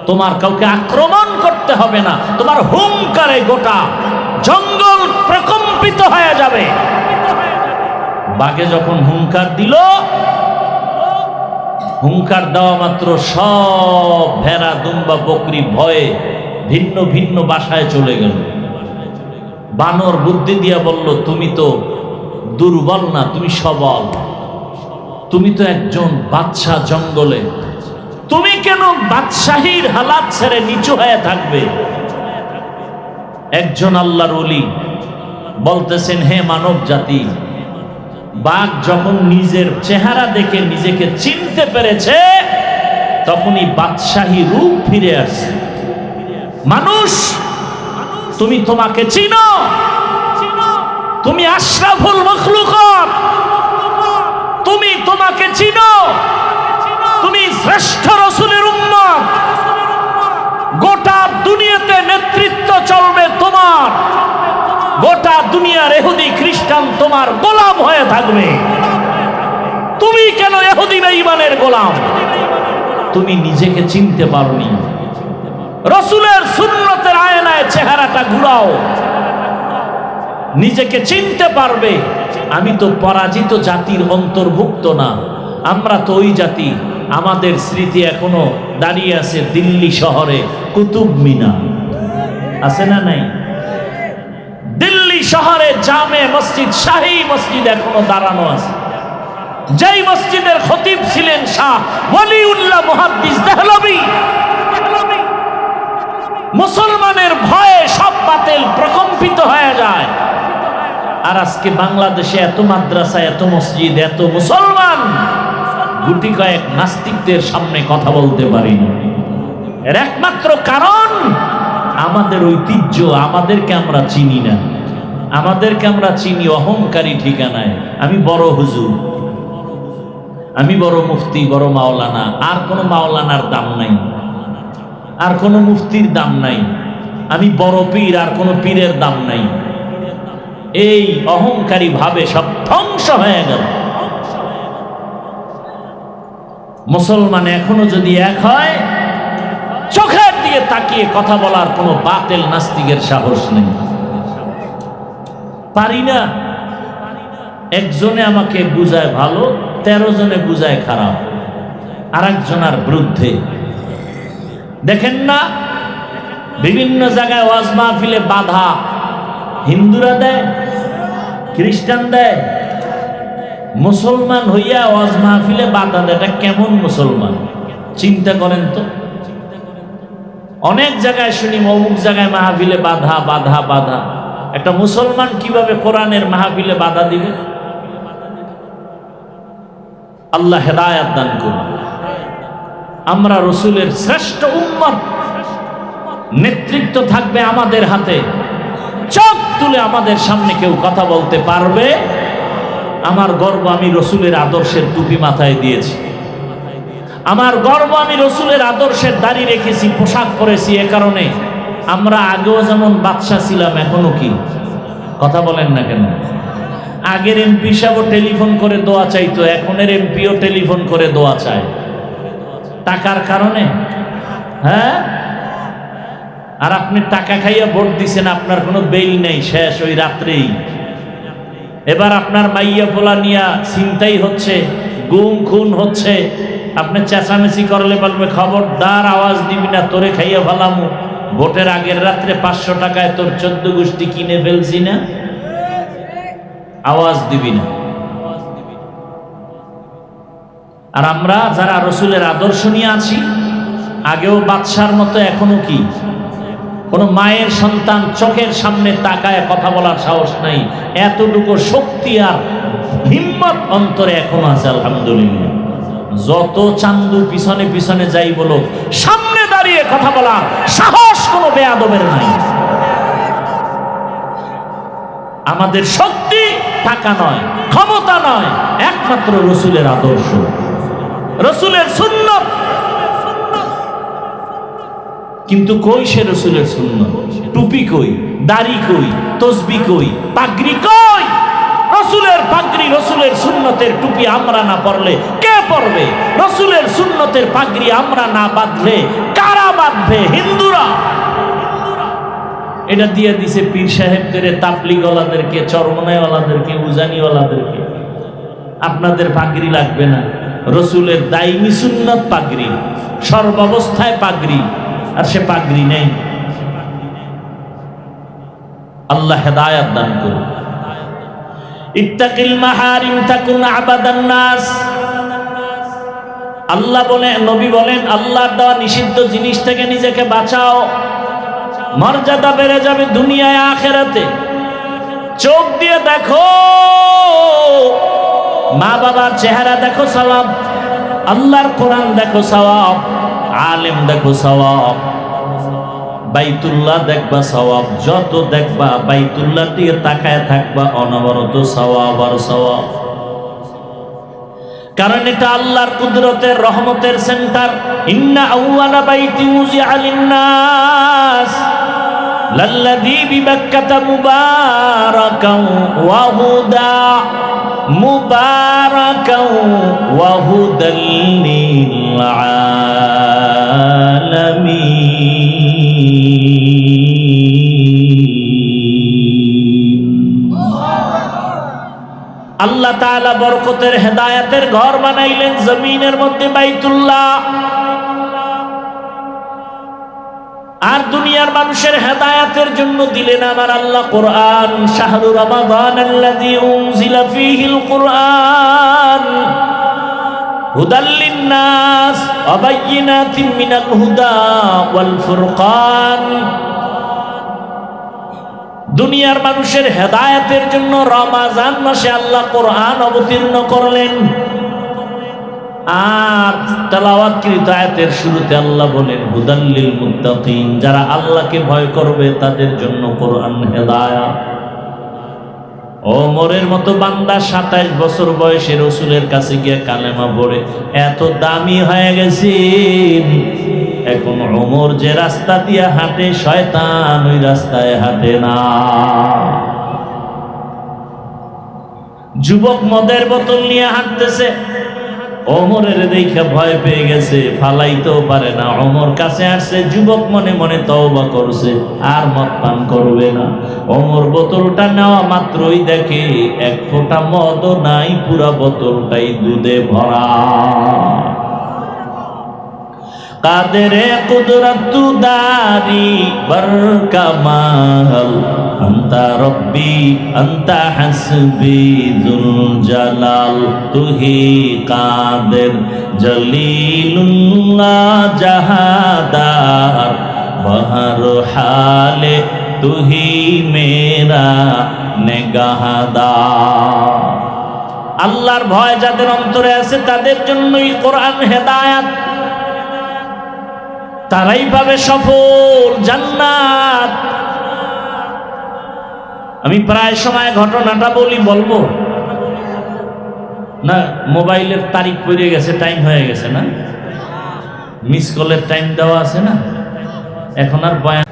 তোমার কাউকে আক্রমণ করতে হবে না, তোমার হুঙ্কারে গোটা জঙ্গল প্রকম্পিত হয়ে যাবে। বাঘে যখন হুঙ্কার দিল, হুঙ্কার দেওয়া মাত্র সব ভেড়া, দুম্বা, বকরি ভয়ে ভিন্ন ভিন্ন বাসায় চলে গেল। বানর বুদ্ধি দিয়া বলল তুমি তো দুর্বল না, তুমি সবল, তুমি তো একজন বাদশা জঙ্গলে, তুমি কেন বাদশাহীর হালাত ছেড়ে নিচু হয়ে থাকবে? একজন আল্লাহর ওলি বলতেছেন, হে মানব জাতি, বাঘ যখন নিজের চেহারা দেখে নিজেকে চিনতে পেরেছে, তখনই বাদশাহী রূপ ফিরে আসছে। মানুষ, তুমি তোমাকে চিনো, তুমি আশরাফুল মখলুকাত, তুমি তোমাকে চিনো, তুমি শ্রেষ্ঠ রাসূলের উম্মত, গোটা দুনিয়াতে নেতৃত্ব চলবে তোমার, গোটা দুনিয়ার ইহুদি খ্রিস্টান তোমার গোলাম হয়ে থাকবে। তুমি কেন ইহুদি বেঈমানের গোলাম? তুমি নিজেকে চিনতে পারোনি। রাসূলের সুন্নতের আয়নায় চেহারাটা ঘুরাও, নিজেকে চিনতে পারবে। আমি তো পরাজিত জাতির অন্তর্ভুক্ত না, আমরা তো ওই জাতি। আমাদের স্মৃতি এখনো দাঁড়িয়ে আছে দিল্লি শহরে কুতুব মিনার, আছে না নাই? দিল্লি শহরে জামে মসজিদ, শাহী মসজিদ এখনো দাঁড়ানো আছে, যেই মসজিদের খতিব ছিলেন শাহ ওয়ালিউল্লাহ মুহাদ্দিস দেহলভী। মুসলমানের ভয়ে সব বাতিল প্রকম্পিত হয়ে যায়। আর আজকে বাংলাদেশে এত মাদ্রাসা, এত মসজিদ, এত মুসলমান, গুটি কয়েক নাস্তিকদের সামনে কথা বলতে পারি না। এর একমাত্র কারণ আমাদের ঐতিহ্য, আমাদেরকে আমরা চিনি না, আমাদেরকে আমরা চিনি অহংকারী ঠিকানায়। আমি বড় হুজুর, আমি বড় মুফতি, বড় মাওলানা, আর কোনো মাওলানার দাম নাই, আর কোনো মুফতির দাম নাই। আমি বড় পীর, আর কোনো পীরের দাম নাই। এই অহংকারী ভাবে সব ধ্বংস হয়ে গেল। মুসলমান এখনো যদি এক হয়, চোখের দিকে তাকিয়ে কথা বলার কোনো বাতিল নাস্তিকের সাহস নেই। পারি না। একজনে আমাকে বুঝায় ভালো, 13 জনে বুঝায় খারাপ, আর একজনের বিরুদ্ধে। দেখেন না, বিভিন্ন জায়গায় ওয়াজ মাহফিলে বাধা হিন্দুরা দেয়, খ্রিস্টান দেয়, মুসলমান হইয়া ওয়াজ মাহফিলে বাধা দেয়। এটা কেমন মুসলমান? চিন্তা করেন তো। অনেক জায়গায় শুনি অমুক জায়গায় মাহফিলে বাধা বাধা বাধা। একটা মুসলমান কিভাবে কোরআনের মাহফিলে বাধা দিবে? আল্লাহ হেদায়েত দান করুন। আমরা রাসূলের শ্রেষ্ঠ উম্মত, নেতৃত্ব থাকবে আমাদের হাতে। চোখ তুলে আমাদের সামনে কেউ কথা বলতে পারবে? আমার গর্ব, আমি রসুলের আদর্শের টুপি মাথায় দিয়েছি। আমার গর্ব, আমি রসুলের আদর্শের দাড়ি রেখেছি, পোশাক পরেছি। এ কারণে আমরা আগেও যেমন বাদশা ছিলাম, এখনো কি? কথা বলেন না কেন? আগের এমপি সাহেবও টেলিফোন করে দোয়া চাইতো, এখনের এমপিও টেলিফোন করে দোয়া চায়। টাকার কারণে। হ্যাঁ, আর আপনি টাকা খাইয়া ভোট দিছেন, আপনার কোনো বেইল নেই, শেষ ওই রাত্রেই। এবার আপনার মাইয়া পোলা নিয়া চিন্তাই হচ্ছে, গুম খুন হচ্ছে। আপনি চেঁচামেচি করলে বলবে খবরদার আওয়াজ দিবি না, তোরে খাইয়া ফেলামু। ভোটের আগের রাত্রে 500 টাকায় তোর 14 গোষ্ঠী কিনে ফেলছি না, আওয়াজ দিবি না। আর আমরা যারা রসুলের আদর্শ নিয়ে আছি, আগেও বাদশার মতো এখনো কি কোন মায়ের সন্তান চোখের সামনে তাকায় কথা বলার সাহস নাই, এতটুকু শক্তি আর হিম্মত অন্তরে এখনো আছে আলহামদুলিল্লাহ। যত চান্দু পিছনে পিছনে যাই বলো, সামনে দাঁড়িয়ে কথা বলার সাহস কোনো বেয়াদবের নাই। আমাদের শক্তি টাকা নয়, ক্ষমতা নয়, একমাত্র রসুলের আদর্শ, রসুলের সুন্নাত। কিন্তু কই সে রসুলের সুন্নাত? টুপি কই, দাড়ি কই, তসবি কই, পাগড়ি কই? রসুলের পাগড়ি, রসুলের সুন্নতের টুপি আমরা না পরলে কে পরবে? রসুলের সুন্নতের পাগড়ি আমরা না বাঁধলে কারা বাঁধবে? হিন্দুরা। এটা দিয়ে দিছে পীর সাহেবদের, তাবলীগওয়ালাদেরকে, চরমনাইওয়ালাদেরকে, উজানিওয়ালাদেরকে। আপনাদের পাগড়ি লাগবে না, রসুলের দাইমি সুন্নত পাগড়ি, সর্বাবস্থায় পাগড়ি। আর সে পাগড়ি নেই। আল্লাহ হেদায়াত দান করুন। ইত্তাকিল মাহারিম তাকুন আবাদান নাস। আল্লাহ বলেন, নবী বলেন, আল্লাহর দেওয়া নিষিদ্ধ জিনিস থেকে নিজেকে বাঁচাও, মর্যাদা বেড়ে যাবে দুনিয়ায় আখিরাতে। চোখ দিয়ে দেখো, মা বাবার চেহারা দেখো সওয়াব, আল্লাহর কোরআন দেখো সওয়াব, আলেম দেখো সওয়াব, বাইতুল্লাহ দেখবা সওয়াব। যত দেখবা বাইতুল্লাহ দিয়ে তাকায় থাকবা, অনবরত সওয়াব আর সওয়াব। কারণ এটা আল্লাহর কুদরতের রহমতের সেন্টার। ইন্না আউয়ালা বাইতি উযিআ লিন-নাস লাল্লাযী বিবাক্কাতা মুবারাকান ওয়া হুদা, মুবারাকান ওয়া হুদাল লিল আলামিন। আল্লাহ তাআলা বরকতের হেদায়েতের ঘর বানাইলেন জমিনের মধ্যে, বাইতুল্লাহ। আর দুনিয়ার মানুষের হেদায়েতের জন্য দিলেন আমার আল্লাহ কোরআন। শাহরু রমাদানাল্লাযী উনজিলা ফীহিল কুরআন হুদাল লিন-নাস ওয়া বায়্যিনাতিন মিনাল হুদা ওয়াল ফুরকান। দুনিয়ার মানুষের হেদায়েতের জন্য রমাজান মাসে আল্লাহ কোরআন অবতীর্ণ করলেন। আর তেলাওয়াতকৃত আয়াতের শুরুতে আল্লাহ বলেন হুদাল লিল মুত্তাকিন, যারা আল্লাহকে ভয় করবে তাদের জন্য কোরআন হেদায়াত। ওমরের মতো বান্দা 27 বছর বয়সে রসুলের কাছে গিয়ে কালেমা পড়ে এত দামি হয়ে গেছেন, এখন ওমর যে রাস্তা দিয়ে হাঁটে শয়তান ওই রাস্তায় হাঁটে না। যুবক মদের বোতল নিয়ে হাঁটতেছে, ওমরের দেখে ভয় পেয়ে গেছে, ফালাইতেও পারে না। ওমর কাছে আসছে, যুবক মনে মনে তওবা করছে, আর মদ পান করবে না। ওমর বোতলটা নেওয়া মাত্রই দেখে এক ফোঁটা মদও নাই, পুরা বোতলটাই দুধে ভরা। কাদেরে কুদরতু দারি বরকামাল, আন্তা রব্বি আন্তা হাসবি যুল জালাল, তুহি কাদের জলিলুল্লাহ জাহাদার, বহর হালে তুহি মেরা নেগাহদার। আল্লাহর ভয় যাদের অন্তরে আছে তাদের জন্যই কোরআন হেদায়াত। তারাই পাবে সফল জান্নাত। আমি প্রায় সময় ঘটনাটা বলবো না, মোবাইলের তারিখ পড়ে গেছে, টাইম হয়ে গেছে না, মিস কলের টাইম দেওয়া আছে না, এখন আর বয়ান।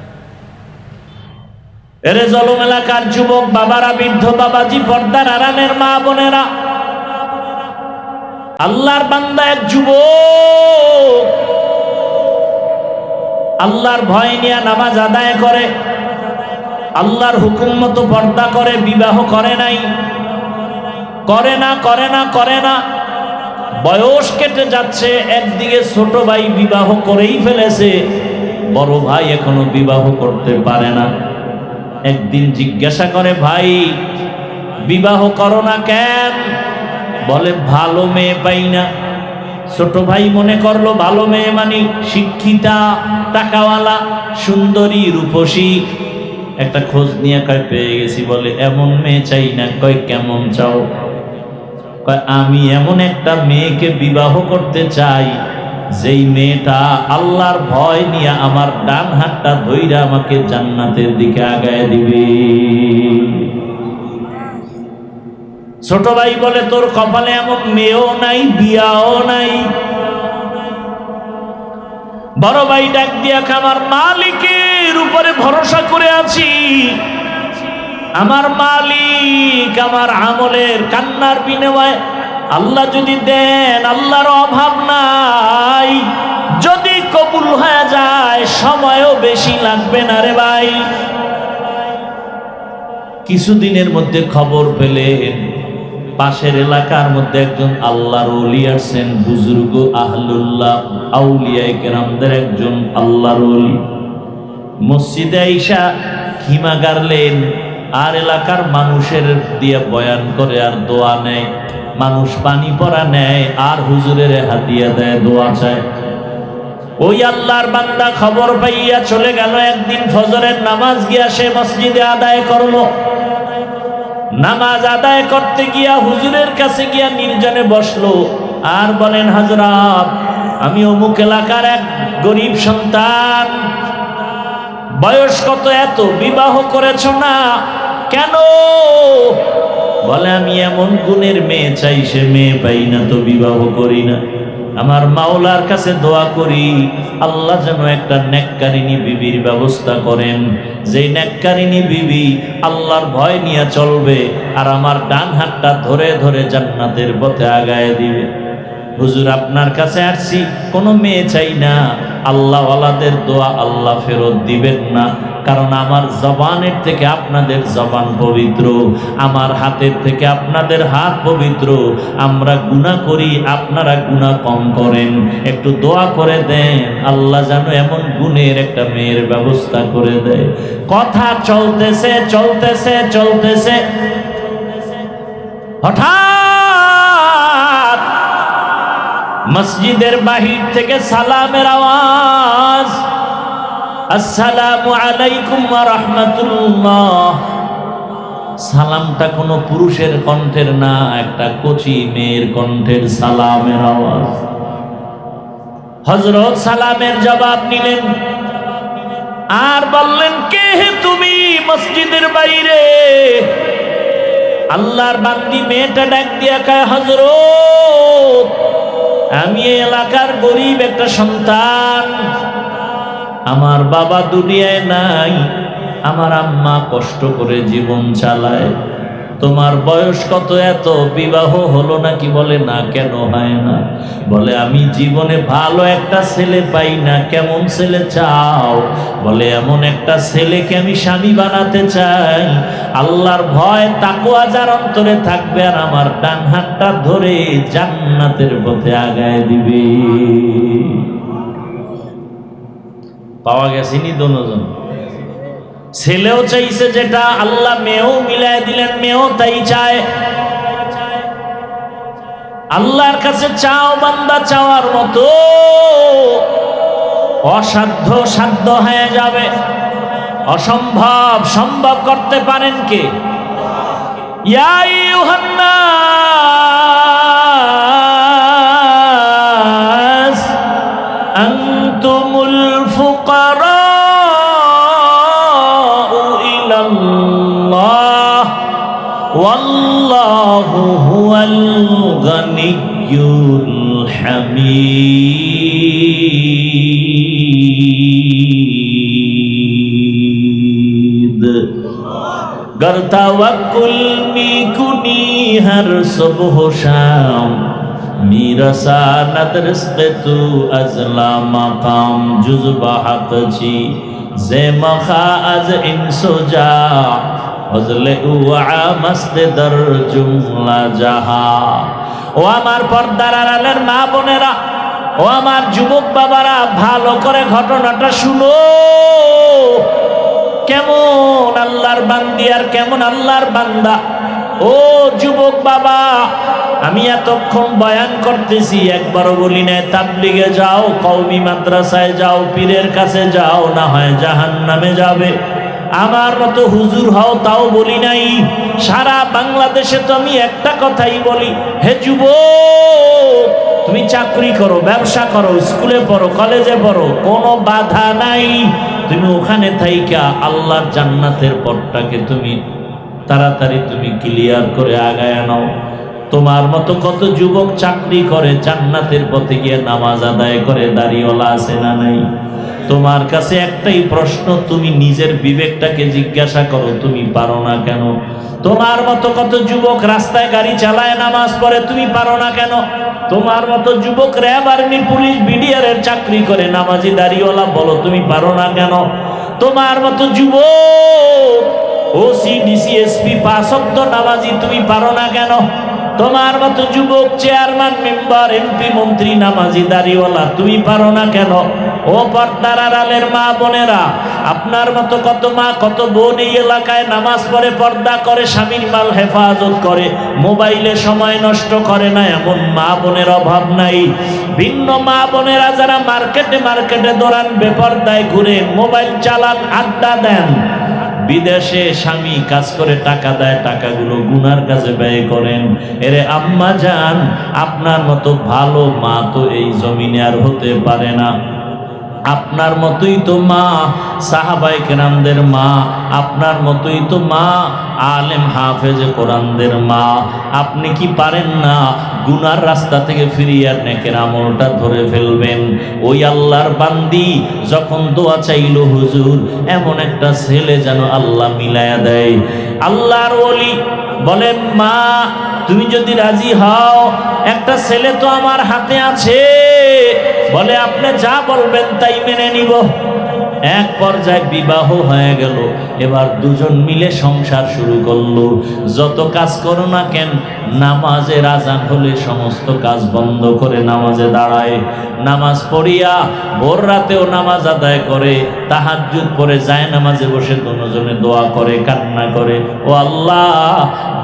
এরে জলম এলাকার যুবক বাবারা, বৃদ্ধ বাবাজি, পর্দার আড়ালের মা বোনেরা, আল্লাহর বান্দা এক যুবক আল্লাহর ভয় নিয়ে নামাজ আদায় করে, আল্লাহর হুকুম মতো পর্দা করে, বিবাহ করে নাই, করে না। বয়স কেটে যাচ্ছে, একদিকে ছোট ভাই বিবাহ করেই ফেলেছে, বড় ভাই এখনো বিবাহ করতে পারে না। একদিন জিজ্ঞাসা করে, ভাই বিবাহ করো না কেন? বলে ভালো মেয়ে পাই না। ছোট ভাই মনে করলো ভালো মেয়ে মানে শিক্ষিতা, টাকাওয়ালা, সুন্দরী, রূপসী। একটা খোঁজ নিয়ে কয় পেয়ে গেছি। বলে এমন মেয়ে চাই না। কয় কেমন চাও? কয় আমি এমন একটা মেয়েকে বিবাহ করতে চাই যেই মেয়েটা আল্লাহর ভয় নিয়ে আমার ডান হাতটা ধইরা আমাকে জান্নাতের দিকে আগায় দিবে। ছোট ভাই বলে তোর কপালে এমন মেয়েও নাই, বিয়াও নাই। বড় ভাই ডাক দিয়া, আমার মালিকের উপরে ভরসা করে আছি, আমার মালিক আমার আমলের কান্নার বিনিময়ে আল্লাহ যদি দেন, আল্লাহর অভাব নাই, যদি কবুল হয়ে যায় সময়ও বেশি লাগবে না রে ভাই। কিছুদিনের মধ্যে খবর পেলেন পাশের এলাকার মধ্যে একজন আল্লাহর ওলি আসছেন, বুজুর্গ আহলুল্লাহ আউলিয়ায়ে কেরামদের একজন আল্লাহর ওলি। মসজিদে আইসা খিমা গাড়লেন আর এলাকার মানুষের দিয়ে বয়ান করে আর দোয়া নেয়। মানুষ পানি পড়া নেয় আর হুজুরের হাতিয়া দেয়, দোয়া চায়। ওই আল্লাহর বান্দা খবর পাইয়া চলে গেল। একদিন ফজরের নামাজ গিয়া সে মসজিদে আদায় করলো। নামাজ আদায় করতে গিয়া হুজুরের কাছে গিয়া নির্জনে বসলো আর বলেন, হযরত আমি অমুক এলাকার এক গরিব সন্তান, বয়স কত এত, বিবাহ করেছ না কেন? বলে আমি এমন গুণের মেয়ে চাই, সে মেয়ে পাই না তো বিবাহ করি না। আমার মাওলার কাছে দোয়া করি আল্লাহ যেন একটা নেককারিনী বিবির ব্যবস্থা করেন, যেই নেককারিনী বিবি আল্লাহর ভয় নিয়ে চলবে আর আমার ডান হাতটা ধরে ধরে জান্নাতের পথে আগায় দিবে। হুজুর আপনার কাছে আসছি, কোনো মেয়ে চাই না। আল্লাহ ওয়ালাদের দোয়া আল্লাহ ফেরত দিবেন না, কারণ আমার জবানের থেকে আপনাদের জবান পবিত্র, আমার হাতের থেকে আপনাদের হাত পবিত্র। আমরা গুনাহ করি, আপনারা গুনাহ কম করেন। একটু দোয়া করে দেন আল্লাহ যেন এমন গুণের একটা মেয়ের ব্যবস্থা করে দেয়। কথা চলতেছে চলতেছে চলতেছে, হঠাৎ মসজিদের বাহির থেকে সালামের আওয়াজ, আসসালামু আলাইকুম ওয়া রাহমাতুল্লাহ। সালামটা কোনো পুরুষের কণ্ঠের না, একটা কচি মেয়ের কণ্ঠের সালামের আওয়াজ। হযরত সালামের জবাব নিলেন আর বললেন, কে হে তুমি মসজিদের বাইরে? আল্লাহর বান্দি মেয়েটা ডাক দিয়া কয়, হযরত আমি এলাকার গরিব একটা সন্তান, আমার বাবা দুনিয়ায় নাই, আমার আম্মা কষ্ট করে জীবন চালায়। তোমার বয়স কত এত, বিবাহ হলো নাকি? বলে না। কেন হয় না? বলে আমি জীবনে ভালো একটা ছেলে পাই না। কেমন ছেলে চাও? বলে এমন একটা ছেলেকে আমি স্বামী বানাতে চাই, আল্লাহর ভয় তাকওয়া যার অন্তরে থাকবে আর আমার ডান হাতটা ধরে জান্নাতের পথে আগায় দিবে। পাওয়া গেছেনি দোনোজন। ছেলেও চাইছে যেটা, আল্লাহ মেয়েও মিলায় দিলেন, মেয়েও তাই চায়। আল্লাহর কাছে চাও বান্দা, চাওয়ার মতো অসাধ্য সাধ্য হয়ে যাবে, অসম্ভব সম্ভব করতে পারেন কে? ইয়া আইয়ুহান নাস আনতুমুল গনিয়্যুল হামিদ। गर तवक्कुल मी कुनी हर सुबह शाम मीरसा नदरस्त तू अजला मकाम जुज़बा हक छी जे मखा अज इंसुजा फजले उआ मस्त दर जुमला जहा। ও আমার পর্দার আড়ালের মা বোনেরা, ও আমার যুবক বাবারা, ভালো করে ঘটনাটা শুনো। কেমন আল্লাহর বান্দি আর কেমন আল্লাহর বান্দা। ও যুবক বাবা, আমি এতক্ষণ বয়ান করতেছি, একবারও বলি না তাবলিগে যাও, কওমি মাদ্রাসায় যাও, পীরের কাছে যাও, না হয় জাহান্নামে যাবে। আমার মতো হুজুর হও, তাও বলি নাই। সারা বাংলাদেশে তো আমি একটা কথাই বলি, হে যুবক, তুমি চাকরি করো, ব্যবসা করো, স্কুলে পড়ো, কলেজে পড়ো, কোনো বাধা নাই। তুমি ওখানে থাইকা আল্লাহর জান্নাতের পথটাকে তুমি তাড়াতাড়ি তুমি ক্লিয়ার করে আগায় নাও। তোমার মতো কত যুবক চাকরি করে, জান্নাতের পথে গিয়ে নামাজ আদায় করে, দাড়িওয়ালা আছে না নাই? তোমার কাছে একটাই প্রশ্ন, তুমি নিজের বিবেকটাকে জিজ্ঞাসা করো, তুমি পারো না কেন? তোমার মতো কত যুবক রাস্তায় গাড়ি চালায়, নামাজ পড়ে, তুমি পারো না কেন? তোমার মতো যুবক র্যাব, আর্মি, পুলিশ, বিডিআরের চাকরি করে, নামাজি দাড়িওয়ালা, বলো তুমি পারো না কেন? তোমার মতো যুবক ওসি, ডিসি, এসপি, 5 ওয়াক্ত নামাজি, তুমি পারো না কেন? তোমার মতো যুবক চেয়ারম্যান, মেম্বার, এমপি, মন্ত্রী, নামাজি দাড়িওয়ালা, তুমি পারো না কেন? ও পর্দার আড়ালের মা বোনেরা, আপনার মতো কত মা কত বোন এই এলাকায় নামাজ পড়ে, পর্দা করে, স্বামীর মাল হেফাজত করে, মোবাইলে সময় নষ্ট করে না, এমন মা বোনের অভাব নাই। ভিন্ন মা বোনেরা যারা মার্কেটে মার্কেটে দৌড়ান, বেপর্দায় ঘুরে, মোবাইল চালান, আড্ডা দেন, বিদেশে স্বামী কাজ করে টাকা দেয়, টাকাগুলো গুনার কাজে ব্যয় করেন। এরে আম্মা জান, আপনার মতো ভালো মা তো এই জমিনে আর হতে পারে না। আপনার মতোই তো মা সাহাবায়ে কেরামদের মা, আপনার মতোই তো মা আলেম হাফেজে কোরআনদের মা। আপনি কি পারেন না গুনার রাস্তা থেকে ফিরিয়ে আর নেকের আমলটা ধরে ফেলবেন? ওই আল্লাহর বান্দি যখন দোয়া চাইল, হুজুর এমন একটা ছেলে যেন আল্লাহ মিলায়া দেয়। আল্লাহর ওলি বলেন, মা তুমি যদি রাজি হও, একটা ছেলে তো আমার হাতে আছে। বলে, আপনি যা বলবেন তাই মেনে নিব। এক পর্যায়ে বিবাহ হয়ে গেল। এবার দুজন মিলে সংসার শুরু করলো। যত কাজ করো না কেন, নামাজের আজান হলে সমস্ত কাজ বন্ধ করে নামাজে দাঁড়ায়। নামাজ পড়িয়া ভোর রাতেও নামাজ আদায় করে, তাহাজ্জুদ পড়ে যায়, নামাজে বসে দুজনে দোয়া করে, কান্না করে, ও আল্লাহ,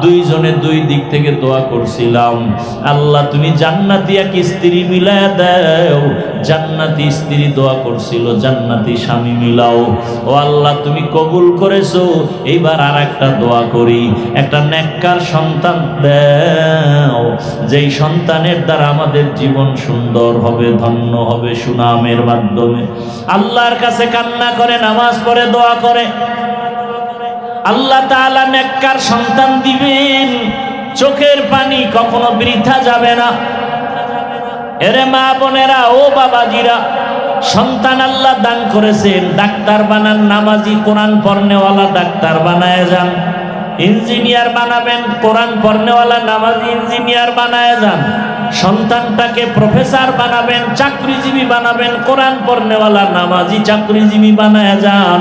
দুইজনে দুই দিক থেকে দোয়া করছিলাম, আল্লাহ তুমি জান্নাতি এক স্ত্রী মিলায়া দাও। জান্নাতি স্ত্রী দোয়া করছিল, জান্নাতি স্বামী মিলাও। ও আল্লাহ তুমি কবুল করেছো, এইবার আর একটা দোয়া করি, একটা নেককার সন্তান দাও, যেই সন্তানের দ্বারা আমাদের জীবন সুন্দর হবে, ধন্য হবে সুনামের মাধ্যমে। আল্লাহর কাছে কান্না করে, নামাজ পড়ে, দোয়া করে, আল্লাহ তাআলা নেককার সন্তান দিবেন। চোখের পানি কখনো বৃথা যাবে না। এরে মা বোনেরা, ও বাবাজিরা, সন্তান আল্লাহ দান করেছেন, ডাক্তার বানান, নামাজি, কোরআন পড়নেওয়ালা ডাক্তার বানায় যান। ইঞ্জিনিয়ার বানাবেন, কোরআন পড়নেওয়ালা নামাজি ইঞ্জিনিয়ার বানায় যান। সন্তানটাকে প্রফেসর বানাবেন, চাকরিজীবী বানাবেন, কোরআন পড়নেওয়ালা নামাজি চাকরিজীবী বানায় যান।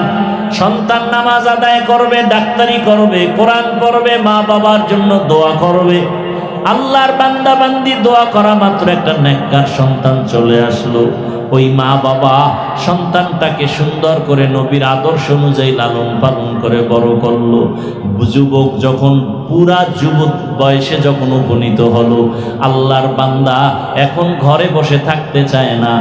সন্তান নামাজ আদায় করবে, ডাক্তারি করবে, কোরআন পড়বে, মা বাবার জন্য দোয়া করবে। আল্লাহর বান্দা বান্দি দোয়া করা মাত্র একটা নেককার সন্তান চলে আসলো। ওই মা বাবা সন্তানটাকে সুন্দর করে নবীর আদর্শ অনুযায়ী লালন পালন করে বড় করলো। যুবক যখন পুরা যুবক বয়সে যখন উপনীত হলো, আল্লাহর বান্দা এখন ঘরে বসে থাকতে চায় না।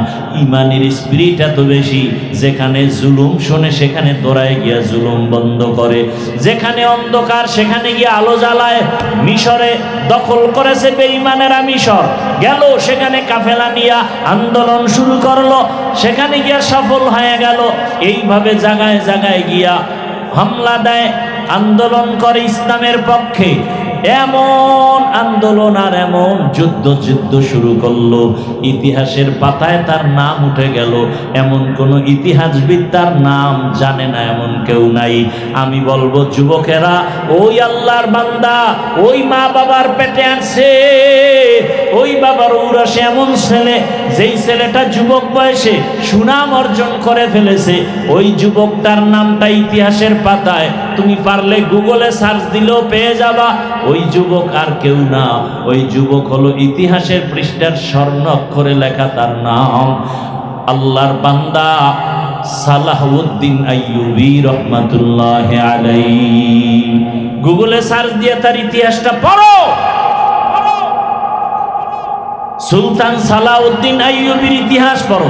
ইমানের স্পিরিট এত বেশি, যেখানে জুলুম শোনে সেখানে দৌড়ায় গিয়া জুলুম বন্ধ করে, যেখানে অন্ধকার সেখানে গিয়ে আলো জ্বালায়। মিশরে দখল করেছে বেঈমানেরা, মিশর গেল, সেখানে কাফেলা নিয়া আন্দোলন শুরু করলো, সেখানে গিয়া সফল হয়ে গেল। এইভাবে জায়গায় জায়গায় গিয়া হামলা দেয়, আন্দোলন করে ইসলামের পক্ষে। এমন আন্দোলন আর এমন যুদ্ধ শুরু করলো, ইতিহাসের পাতায় তার নাম উঠে গেল। এমন কোন ইতিহাসবিদ তার নাম জানে না এমন কেউ নাই। আমি বলবো যুবকেরা, ওই আল্লাহর বান্দা ওই মা বাবার পেটে আছে, ওই বাবার ঔরসে এমন ছেলে, যেই ছেলেটা যুবক বয়সে সুনাম অর্জন করে ফেলেছে, ওই যুবকটার নামটা ইতিহাসের পাতায় তুমি পারলে গুগলে সার্চ দিলেও পেয়ে যাবা। ওই যুবক আর কেউ না, ওই যুবক হলো ইতিহাসের পৃষ্ঠার স্বর্ণ অক্ষরে লেখা তার নাম আল্লাহর বান্দা সালাহউদ্দিন আইয়ুবী রহমাতুল্লাহ আলাইহি। গুগলে সার্চ দিয়ে তার ইতিহাসটা পড়ো। সুলতান সালাহউদ্দিন আইয়ুবীর ইতিহাস পড়ো।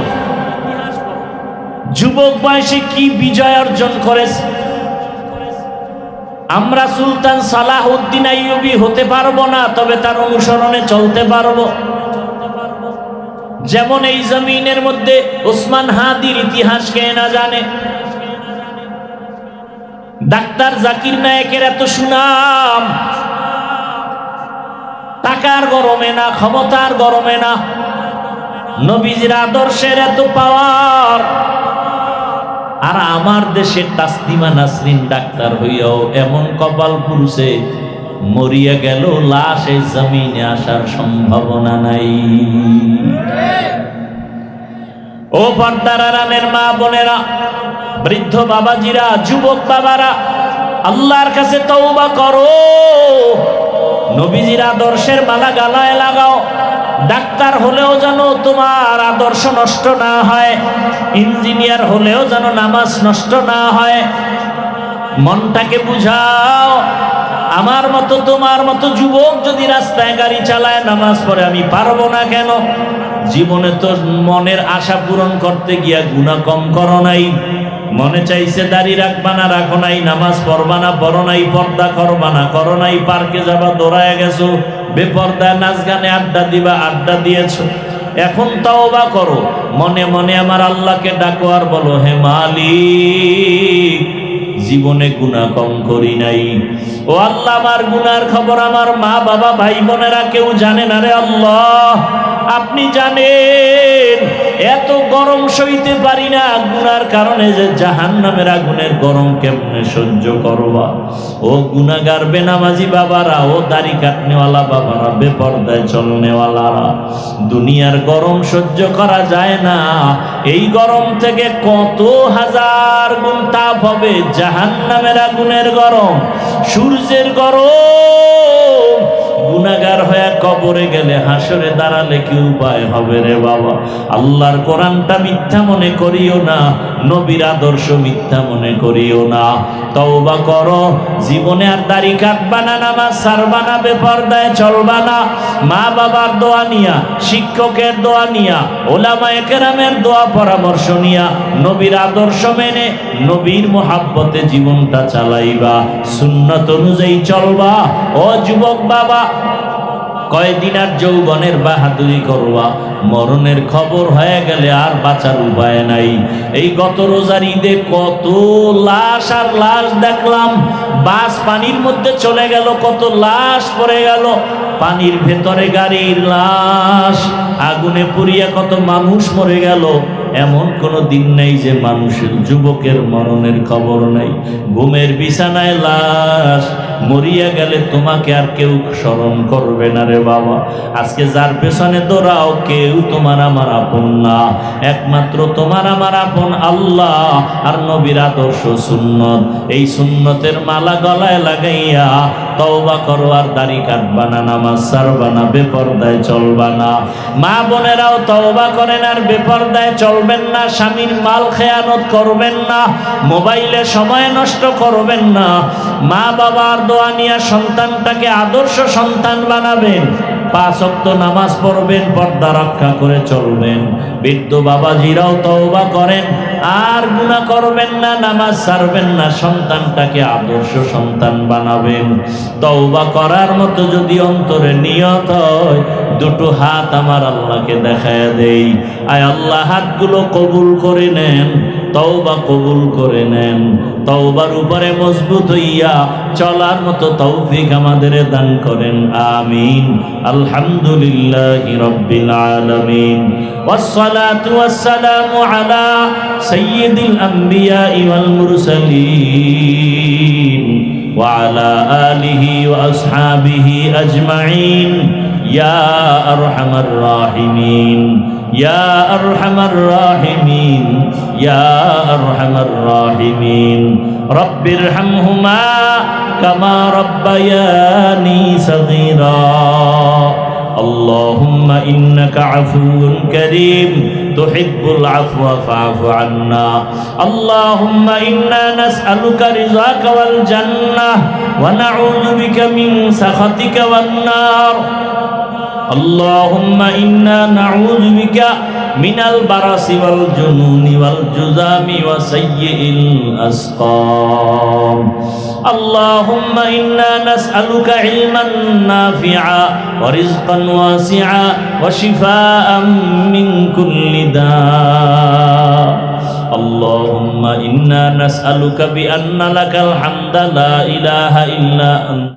যুবক বয়সে কি বিজয় অর্জন করেছে। আমরা সুলতান সালাহউদ্দিন আইয়ুবী হতে পারবো না, তবে তার অনুসরণে চলতে পারবো। যেমন এই জমিনের মধ্যে ওসমান হাদির ইতিহাস কে না জানে। ডাক্তার জাকির নায়েকের এত সুনাম, টাকার গরমে না, ক্ষমতার গরমে না, নবীজির আদর্শের এত পাওয়ার। আর আমার দেশের তাসলিমা নাসরিন ডাক্তার হইয়াও এমন কপাল পুরুষে মরিয়া গেল, লাশ এই জমিনে আসার সম্ভাবনা নাই। ও পর্দার আড়ালের মা বোনেরা, বৃদ্ধ বাবাজিরা, যুবক বাবারা, আল্লাহর কাছে তওবা করো। নবীজির আদর্শের মালা গালায় লাগাও। ডাক্তার হলেও যেন তোমার আদর্শ নষ্ট না হয়, ইঞ্জিনিয়ার হলেও যেন নামাজ নষ্ট না হয়। মনটাকে বুঝাও। আমার মতো তোমার মতো যুবক যদি রাস্তায় গাড়ি চালায়, নামাজ পড়ে, আমি পারবো না কেন? জীবনে তো মনের আশা পূরণ করতে গিয়া গুনাহ কম করো নাই। মনে চাইছে দাড়ি রাখবা না, রাখো নাই। নামাজ পড়বা না, পড়ো নাই। পর্দা করবা না, করো নাই। পার্কে যাবা, দৌড়ায় গেছো। বেপর্দায় নাচ গানে আড্ডা দিবা, আড্ডা দিয়েছো। এখন তওবা করো। মনে মনে আমার আল্লাহকে ডাকো আর বলো, হে মালিক, জীবনে গুনাহ কম করি নাই। ও আল্লাহ, আমার গুনার খবর আমার মা বাবা ভাই বোনেরা কেউ জানে না রে আল্লাহ, আপনি জানেন। এত গরম সইতে পারি না গুনার কারণে, যে জাহান্নামের আগুনের গরম কেমনে সহ্য করবা। ও গুনাহগার বেনামাজি বাবারা, ও দাড়ি কাটনেওয়ালা বাবারা, বেপরদায় চলনেওয়ালারা, দুনিয়ার গরম সহ্য করা যায় না। এই গরম থেকে কত হাজার গুণ তাপ হবে জাহান্নামের আগুনের গরম, সূর্যের গরম। গুনাহগার হয়ে কবরে গেলে, হাসরে দাঁড়ালে কি উপায় হবে রে বাবা? আল্লাহর কোরআনটা মিথ্যা মনে করিও না, নবীর আদর্শ মিথ্যা মনে করিও না। তওবা করো। জীবনে আর দাড়ি কাটবা না, নামাজ ছাড়বা না, বেপরদায় চলবা না। মা বাবার দোয়া নিয়া, শিক্ষকের দোয়া নিয়া, ওলামায়ে কেরামের দোয়া পরামর্শ নিয়া, নবীর আদর্শ মেনে, নবীর মোহাব্বতে জীবনটা চালাইবা, সুন্নাত অনুযায়ী চলবা। ও যুবক বাবা, কয়দিন আর যৌবনের বাহাদুরি করবা, মরণের খবর হয়ে গেলে আর বাঁচার উপায় নাই। এই গত রোজার ঈদে কত লাশ আর লাশ দেখলাম। বাস পানির মধ্যে চলে গেল, কত লাশ পড়ে গেল। পানির ভেতরে গাড়ির লাশ, আগুনে পুড়িয়া কত মানুষ মরে গেল। এমন কোনো দিন নেই যে মানুষের, যুবকের মরণের খবর নাই। ঘুমের বিছানায় লাশ, মরিয়া গেলে তোমাকে আর কেউ স্মরণ করবে না রে বাবা। আজকে যার পেছনে দৌড়াও, কেউ তোমার আমার আপন না। একমাত্র তোমার আমার আপন আল্লাহ আর নবীর আদর্শ সুন্নত। এই সুন্নতের মালা গলায় লাগাইয়া তওবা করো। আর দাড়ি কাটবা না, নামাজ ছাড়বা না, বেপরদায় চলবা না। মা বোনেরাও তওবা করেন আর বেপরদায় চলবেন না। স্বামীর মাল খেয়ানত করবেন না, মোবাইলে সময় নষ্ট করবেন না। মা বাবার দোয়া নিয়ে সন্তানটাকে আদর্শ সন্তান বানাবেন। 5 ওয়াক্ত নামাজ পড়বেন, পর্দা রক্ষা করে চলবেন। বৃদ্ধ বাবাজিরাও তওবা করেন আর গুনাহ করবেন না, নামাজ ছাড়বেন না। সন্তানটাকে আদর্শ সন্তান বানাবেন। তওবা করার মতো যদি অন্তরে নিয়ত হয়, দুটো হাত আমার আল্লাহকে দেখায় দেই। আয় আল্লাহ, হাতগুলো কবুল করে নেন, তওবা কবুল করে নেন। তওবার উপরে মজবুত হইয়া চলার মতো তৌফিক আমাদের দান করেন, আমিন। আলহামদুলিল্লাহি রাব্বিল আলামিন, ওয়াসসালাতু ওয়াসসালামু আলা সাইয়্যিদিল আম্বিয়া ওয়াল মুরসালিন ওয়া আলা আলিহি ওয়া আসহাবিহি আজমাইন ইয়া আরহামার রাহিমিন, ইয়া আরহামার রাহিমিন, ইয়া আরহামার রাহিমিন। রব্বিরহামহুমা কামা রব্বায়ানি সগীরা। আল্লাহুম্মা ইন্নাকা আফুউন কারীম তুহিব্বুল আফওয়া ফা'ফু আন্না। আল্লাহুম্মা ইন্না নাসআলুকা রিযাকা ওয়াল জান্নাহ ওয়া নাউযু বিকা মিন সাখাতিকা ওয়ান নার। اللهم إنا نعوذ بك من البرص والجنون والجذام وسيء الأسقام. اللهم إنا نسألك علما نافعا ورزقا واسعا وشفاء من كل داء. اللهم إنا نسألك بأن لك الحمد لا إله إلا أنت